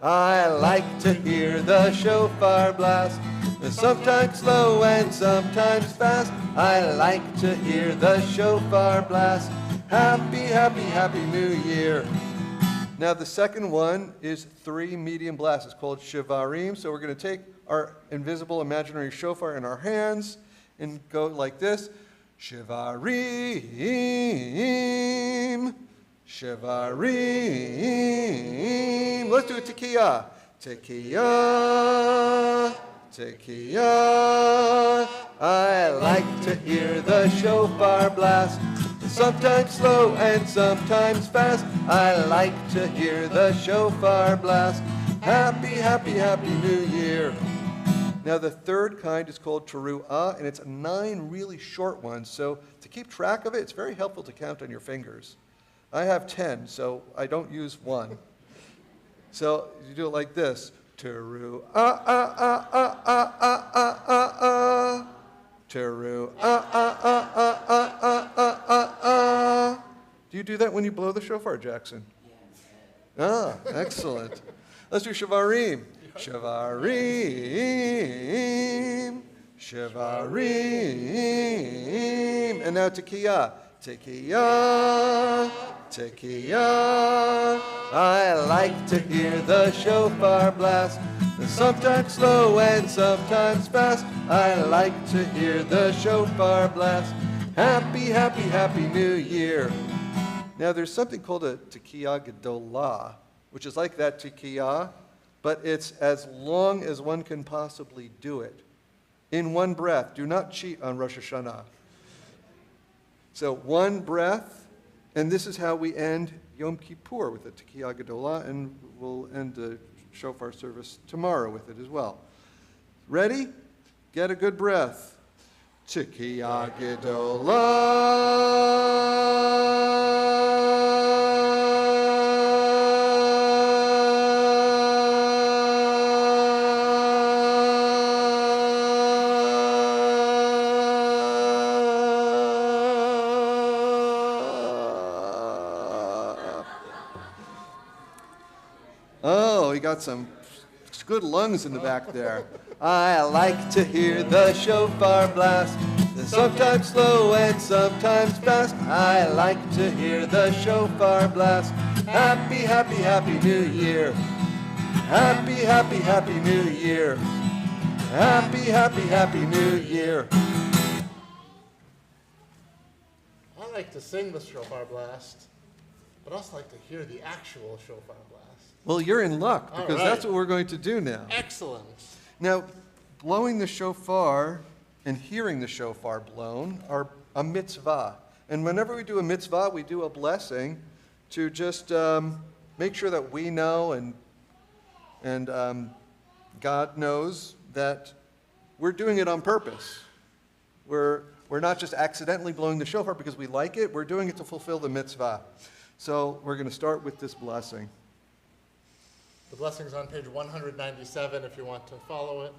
I like to hear the shofar blast, sometimes slow and sometimes fast. I like to hear the shofar blast. Happy, happy, happy New Year. Now the second one is 3 medium blasts. It's called Chivalry. So we're going to take our invisible imaginary shofar in our hands and go like this. Shivarim, Shivarim. Let's do it Tekiyah. Tekiyah, Tekiyah. I like to hear the shofar blast, sometimes slow and sometimes fast. I like to hear the shofar blast. Happy, happy, happy New Year. Now the third kind is called teruah, and it's 9 really short ones. So to keep track of it, it's very helpful to count on your fingers. I have 10, so I don't use 1. So you do it like this. Teruah, teruah. Do you do that when you blow the shofar, Jackson? Ah, excellent. Let's do Shivarim. Shivarim, Shivarim. And now Tekiyah. Tekiyah, Tekiyah. I like to hear the shofar blast, sometimes slow and sometimes fast. I like to hear the shofar blast. Happy, happy, happy New Year. Now there's something called a Tekiyah Gedolah, which is like that Tekiyah, but it's as long as one can possibly do it. In one breath. Do not cheat on Rosh Hashanah. So one breath, and this is how we end Yom Kippur with the Tekiyah Gedolah, and we'll end the shofar service tomorrow with it as well. Ready? Get a good breath. Tekiyah Gedolah. Oh, he got some good lungs in the back there. I like to hear the shofar blast, sometimes slow and sometimes fast. I like to hear the shofar blast. Happy, happy, happy New Year. Happy, happy, happy New Year. Happy, happy, happy New Year. I like to sing the shofar blast, but I also like to hear the actual shofar blast. Well, you're in luck, because All right. that's what we're going to do now. Excellent. Now, blowing the shofar and hearing the shofar blown are a mitzvah. And whenever we do a mitzvah, we do a blessing to just make sure that we know and God knows that we're doing it on purpose. We're not just accidentally blowing the shofar because we like it. We're doing it to fulfill the mitzvah. So we're going to start with this blessing. The blessing's on page 197 if you want to follow it.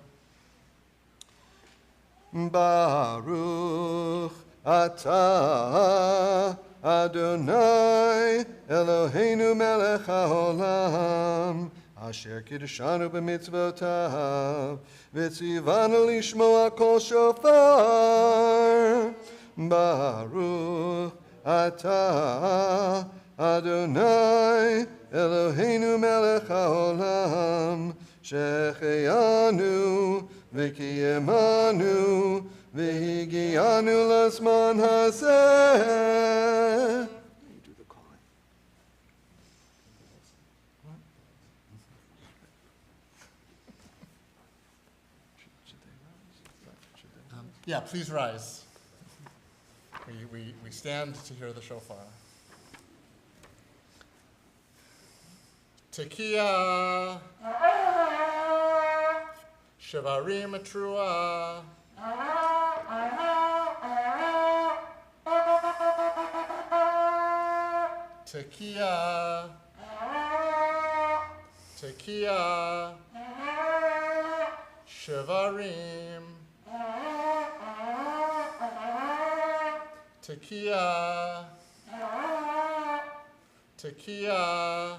Baruch atah Adonai Eloheinu melech haolam asher kiddushanu b'mitzvotav v'tzivanu lishmoa kol shofar. Baruch atah Adonai Eloheinu melech haolam shecheyanu v'kiyemanu v'higianu l'zman hazeh. You do the calling. Yeah, please rise. We stand to hear the shofar. Tekiah, Chivalry Matrua, Tekiah, Tekiah, Shivarim, Tekiah, Tekiah,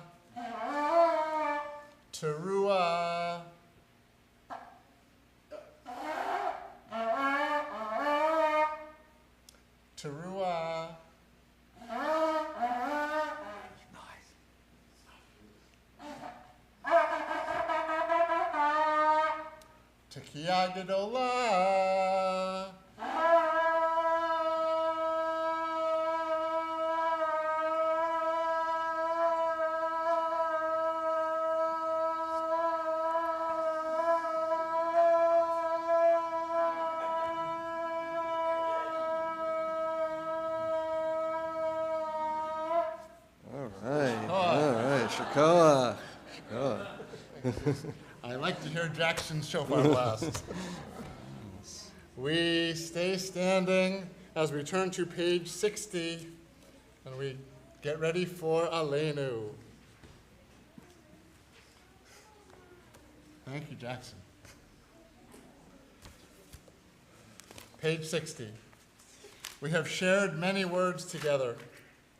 Teruah, Teruah, Tekiah Gedolah, All right, Shekoah. I like to hear Jackson's shofar blast. We stay standing as we turn to page 60 and we get ready for Aleinu. Thank you, Jackson. Page 60. We have shared many words together.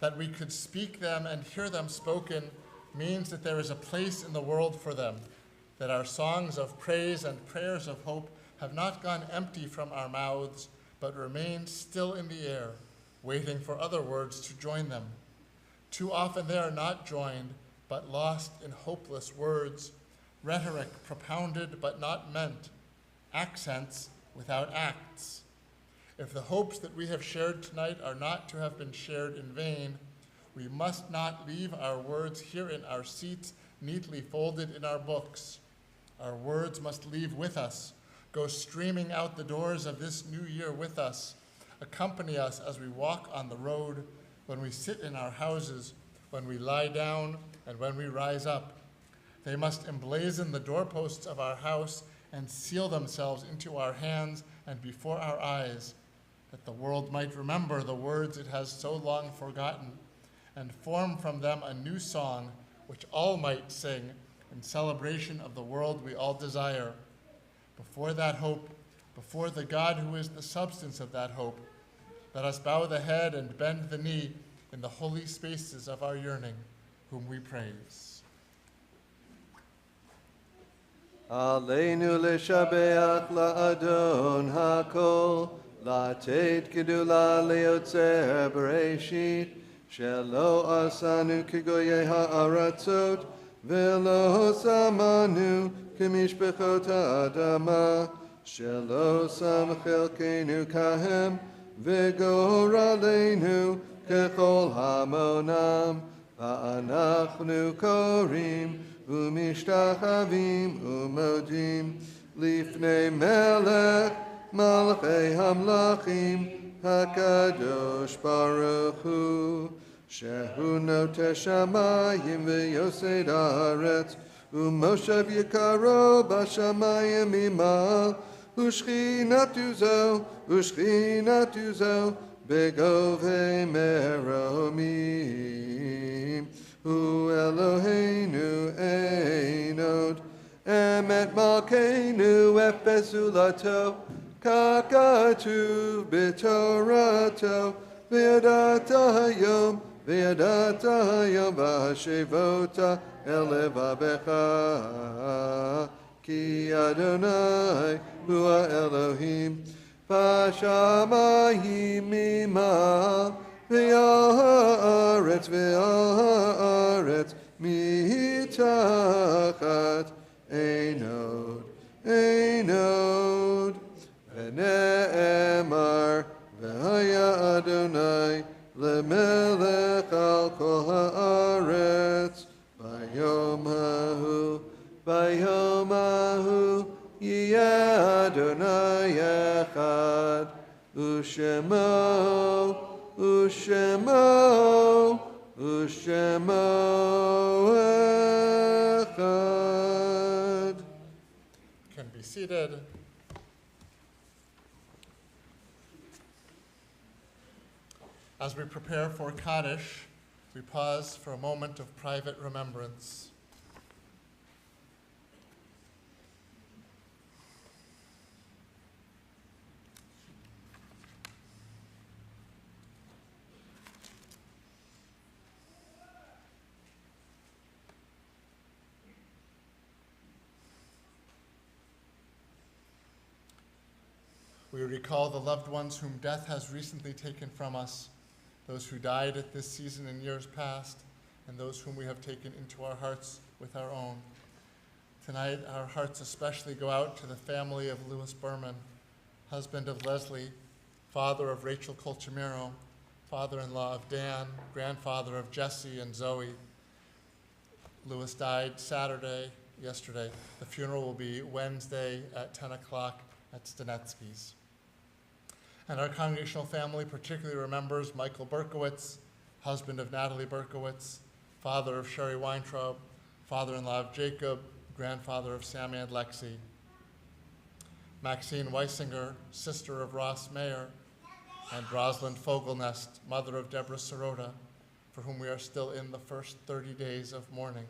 That we could speak them and hear them spoken means that there is a place in the world for them, that our songs of praise and prayers of hope have not gone empty from our mouths, but remain still in the air, waiting for other words to join them. Too often they are not joined, but lost in hopeless words, rhetoric propounded but not meant, accents without acts. If the hopes that we have shared tonight are not to have been shared in vain, we must not leave our words here in our seats, neatly folded in our books. Our words must leave with us, go streaming out the doors of this new year with us, accompany us as we walk on the road, when we sit in our houses, when we lie down, and when we rise up. They must emblazon the doorposts of our house and seal themselves into our hands and before our eyes, that the world might remember the words it has so long forgotten, and form from them a new song which all might sing in celebration of the world we all desire. Before that hope, before the God who is the substance of that hope, let us bow the head and bend the knee in the holy spaces of our yearning, whom we praise. עלינו לשבח לאדון הכל, לתת גדולה ליוצר בראשית, שלא עשנו כגויי הארצות, ולא שמנו כמשפחות האדמה, שלא שם חלקנו כהם, וגורלנו ככל המונם, ואנחנו קוראים ומשתחווים ומודים לפני מלך מלכי המלכים הקדוש ברוך הוא, שהוא נוטה שמיים ויוסד הארץ, ומושב יקרו בשמיים ממעל, ושכינתו זו בגובה מרומים. הוא אלוהינו אין עוד, אמת מלכנו אפס זולתו, כך כתוב בתורתו, וידעת היום והשבות אל לבבך, כי אדוני הוא האלוהים, בשמיים ממעל, ועל הארץ מתחת, אין עוד. ונאמר, והיה אדוני למלך על כל הארץ, ביום ההוא יהיה אדוני אחד, ושמו אחד. Can be seated. As we prepare for Kaddish, we pause for a moment of private remembrance. We recall the loved ones whom death has recently taken from us, those who died at this season in years past, and those whom we have taken into our hearts with our own. Tonight, our hearts especially go out to the family of Louis Berman, husband of Leslie, father of Rachel Colchimero, father-in-law of Dan, grandfather of Jesse and Zoe. Louis died yesterday. The funeral will be Wednesday at 10 o'clock at Stanetsky's. And our congregational family particularly remembers Michael Berkowitz, husband of Natalie Berkowitz, father of Sherry Weintraub, father-in-law of Jacob, grandfather of Sammy and Lexi. Maxine Weisinger, sister of Ross Mayer, and Rosalind Fogelnest, mother of Deborah Sirota, for whom we are still in the first 30 days of mourning.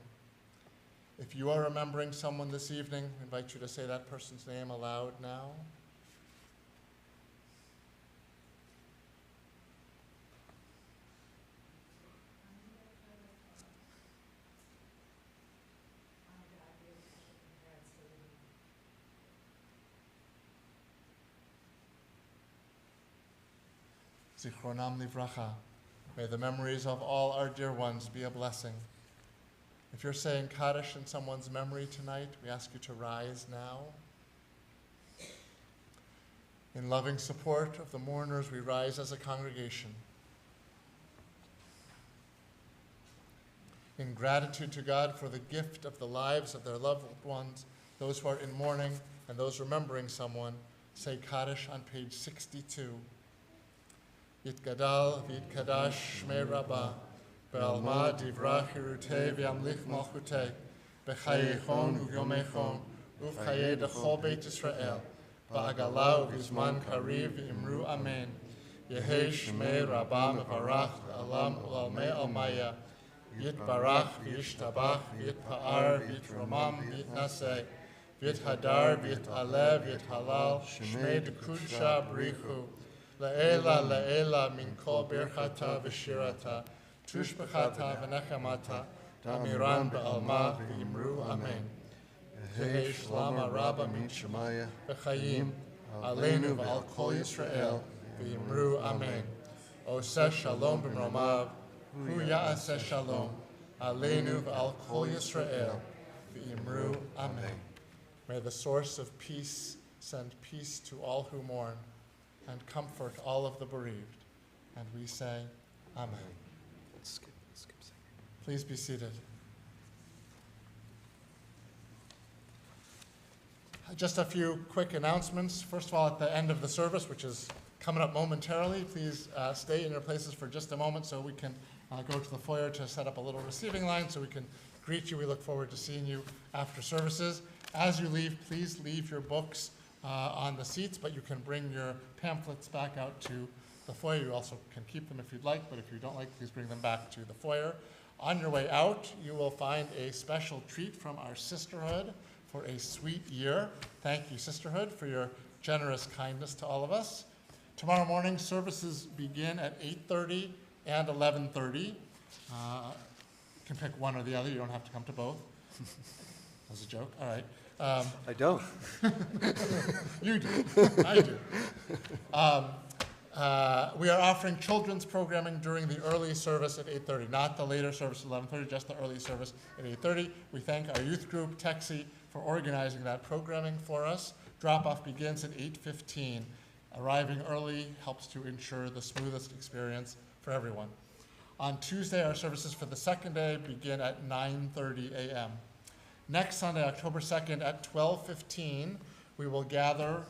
If you are remembering someone this evening, I invite you to say that person's name aloud now. Zichronam livracha. May the memories of all our dear ones be a blessing. If you're saying Kaddish in someone's memory tonight, we ask you to rise now. In loving support of the mourners, we rise as a congregation. In gratitude to God for the gift of the lives of their loved ones, those who are in mourning and those remembering someone, say Kaddish on page 62. Yitgadal v'yitkadash shmei rabbah, be'alma divrach hirutei v'yamlich malchutei, b'chayechon u'yomechon, u'v'chayei d'chol beit Yisrael, ba'agala u'vizman kariv v'imru amen. Yehei shmei rabbah mevarach alam u'almei almaya, yitbarach v'yishtabach v'yitpa'ar v'yitromam v'yitnaseh, v'yithadar v'yit'aleh v'yithalal, shmei d'kudsha brichu, La'ela, la'ela, min kol birchata v'shirata, tushbechata v'nechamata, amiran ba'alma v'imru, amen. Yehei Shlama Rabba Min Shemaya. V'chayim Aleinu v'al Kol Yisrael v'yimru Amen. Oseh Shalom b'mromav Hu Ya'aseh Shalom Aleinu v'al Kol Yisrael v'yimru Amen. May the source of peace send peace to all who mourn and comfort all of the bereaved. And we say, Amen. Skip second. Please be seated. Just a few quick announcements. First of all, at the end of the service, which is coming up momentarily, please stay in your places for just a moment so we can go to the foyer to set up a little receiving line so we can greet you. We look forward to seeing you after services. As you leave, please leave your books on the seats, but you can bring your pamphlets back out to the foyer. You also can keep them if you'd like, but if you don't like, please bring them back to the foyer. On your way out, you will find a special treat from our sisterhood for a sweet year. Thank you, sisterhood, for your generous kindness to all of us. Tomorrow morning, services begin at 8:30 and 11:30. You can pick one or the other. You don't have to come to both. That was a joke. All right. I don't. You do. I do. We are offering children's programming during the early service at 8:30, not the later service at 11:30, just the early service at 8:30. We thank our youth group, Texi, for organizing that programming for us. Drop-off begins at 8:15. Arriving early helps to ensure the smoothest experience for everyone. On Tuesday, our services for the second day begin at 9:30 a.m. Next Sunday, October 2nd at 12:15, we will gather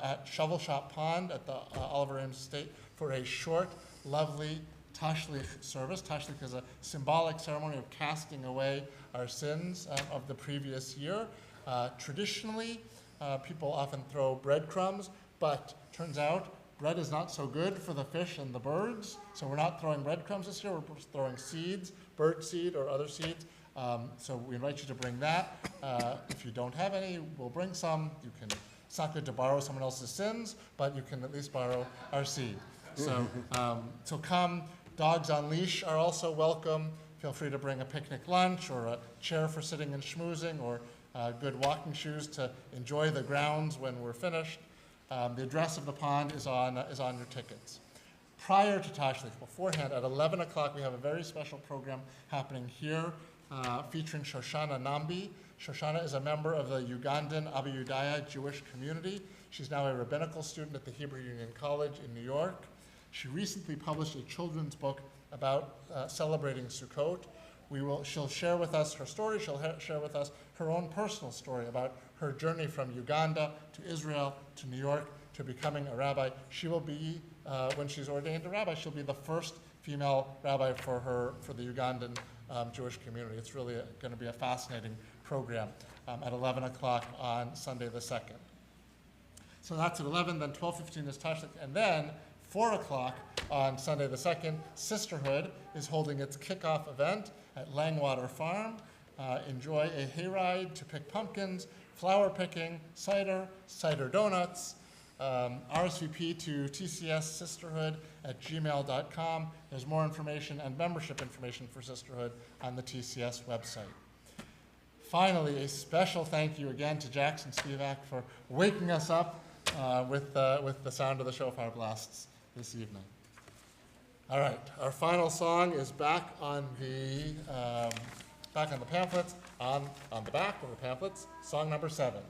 at Shovel Shop Pond at the Oliver Ames Estate for a short, lovely Tashlich service. Tashlich is a symbolic ceremony of casting away our sins of the previous year. Traditionally, people often throw breadcrumbs, but turns out bread is not so good for the fish and the birds, so we're not throwing breadcrumbs this year. We're throwing seeds, bird seed or other seeds. So we invite you to bring that. If you don't have any, we'll bring some. It's not good to borrow someone else's sins, but you can at least borrow our seed. So come. Dogs on leash are also welcome. Feel free to bring a picnic lunch or a chair for sitting and schmoozing or good walking shoes to enjoy the grounds when we're finished. The address of the pond is on your tickets. Prior to Tashlich, beforehand, at 11 o'clock, we have a very special program happening here featuring Shoshana Nambi. Shoshana is a member of the Ugandan Abiyudaya Jewish community. She's now a rabbinical student at the Hebrew Union College in New York. She recently published a children's book about celebrating Sukkot. She'll share with us her story. She'll share with us her own personal story about her journey from Uganda to Israel to New York to becoming a rabbi. She will be, when she's ordained a rabbi, she'll be the first female rabbi for the Ugandan Jewish community. It's really going to be a fascinating program at 11 o'clock on Sunday the 2nd. So that's at 11, then 12:15 is Tashlich, and then 4 o'clock on Sunday the 2nd, Sisterhood is holding its kickoff event at Langwater Farm. Enjoy a hayride to pick pumpkins, flower picking, cider donuts, RSVP to tcssisterhood@gmail.com. There's more information and membership information for Sisterhood on the TCS website. Finally, a special thank you again to Jackson Spivak for waking us up with the sound of the shofar blasts this evening. All right, our final song is back on the pamphlets, on the back of the pamphlets, song number 7.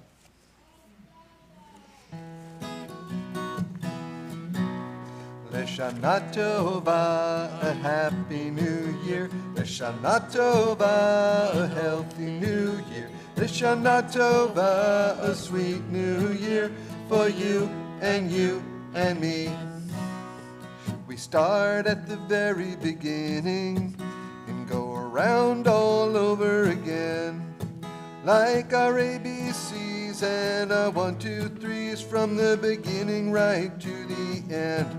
L'Shana Tova, a happy new year. L'Shana Tova, a healthy new year. L'Shana Tova, a sweet new year for you and me. We start at the very beginning and go around all over again, like our ABCs and our 1, 2, 3s from the beginning right to the end.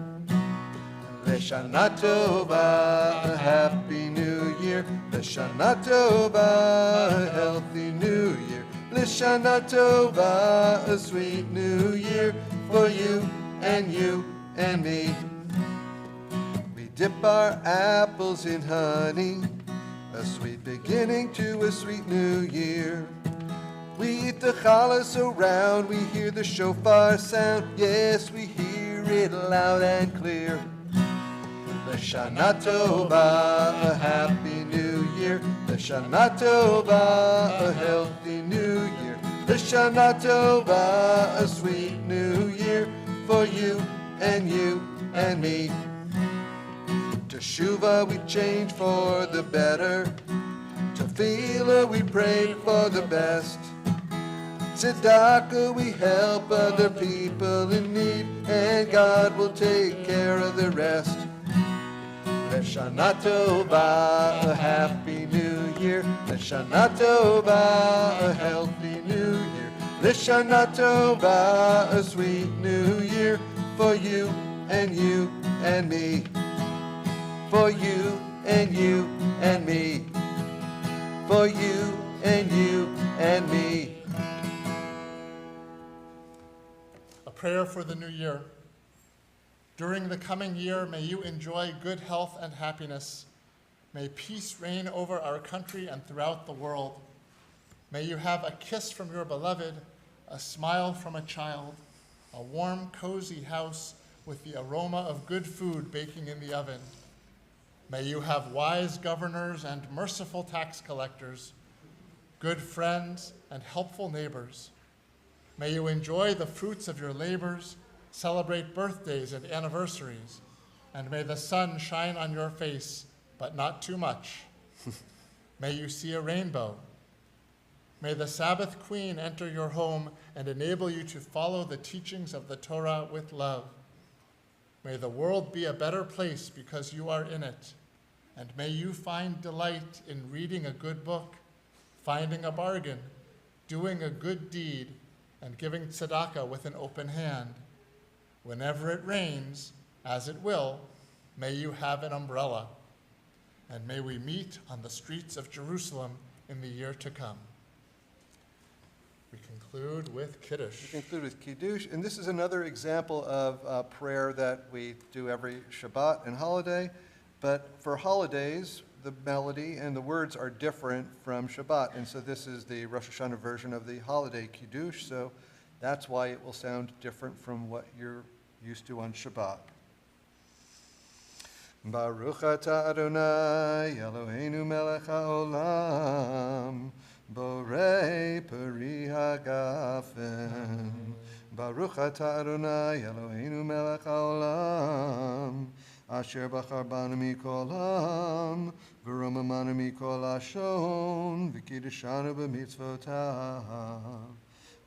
L'Shana Tova, a happy new year. L'Shana Tova, a healthy new year. L'Shana Tova, a sweet new year for you and me. We dip our apples in honey, a sweet beginning to a sweet new year. We eat the challah around, we hear the shofar sound. Yes, we hear it loud and clear. L'Shana Tova, a happy new year. L'Shana Tova, a healthy new year. L'Shana Tova, a sweet new year for you and me. Teshuvah we change for the better. Tefillah we pray for the best. Tzedakah we help other people in need, and God will take care of the rest. L'Shana Tova, a happy new year. L'Shana Tova, a healthy new year. L'Shana Tova, a sweet new year for you and me. For you and me. For you and me. A prayer for the new year. During the coming year, may you enjoy good health and happiness. May peace reign over our country and throughout the world. May you have a kiss from your beloved, a smile from a child, a warm, cozy house with the aroma of good food baking in the oven. May you have wise governors and merciful tax collectors, good friends and helpful neighbors. May you enjoy the fruits of your labors, celebrate birthdays and anniversaries, and may the sun shine on your face, but not too much. May you see a rainbow. May the Sabbath Queen enter your home and enable you to follow the teachings of the Torah with love. May the world be a better place because you are in it, and may you find delight in reading a good book, finding a bargain, doing a good deed, and giving tzedakah with an open hand. Whenever it rains, as it will, may you have an umbrella, and may we meet on the streets of Jerusalem in the year to come. We conclude with Kiddush. We conclude with Kiddush, and this is another example of prayer that we do every Shabbat and holiday, but for holidays, the melody and the words are different from Shabbat, and so this is the Rosh Hashanah version of the holiday Kiddush, so that's why it will sound different from what you're used to on Shabbat. Baruch atah Adonai Eloheinu melech haolam borei peri hagafen. Baruch atah Adonai Eloheinu melech haolam asher bachar banu mikol am v'romamanu mikol hashon v'kiddeshanu b'mitzvotav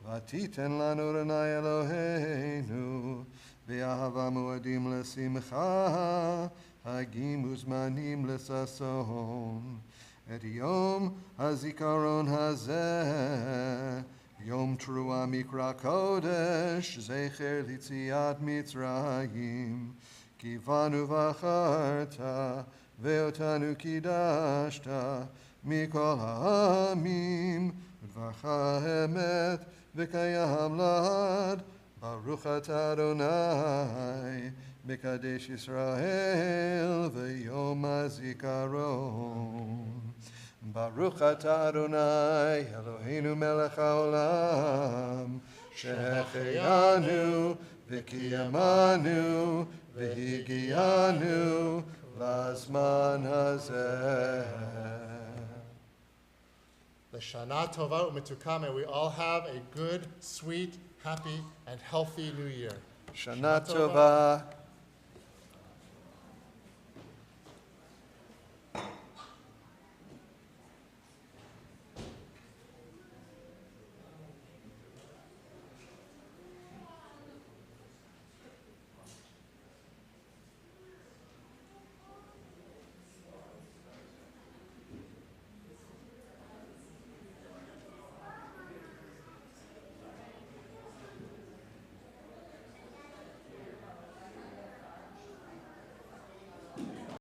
v'titen lanu Adonai Eloheinu v'ahava moadim l'simcha hagim uzmanim l'sason et yom hazikaron hazeh yom teruah mikra kodesh zecher litziat mitzrayim kivanu v'acharta ve'otanu kidashta mikol ha'amim v'dvarcha emet v'kayam lad Baruch atah Adonai Mekadesh Yisrael v'yom hazikaron. Baruch atah Adonai Eloheinu melech haolam shehecheyanu v'kiyamanu v'higiyanu lazman hazeh. L'Shana Tova u'Metukah, may we all have a good, sweet, happy, and healthy new year. Shana Tova.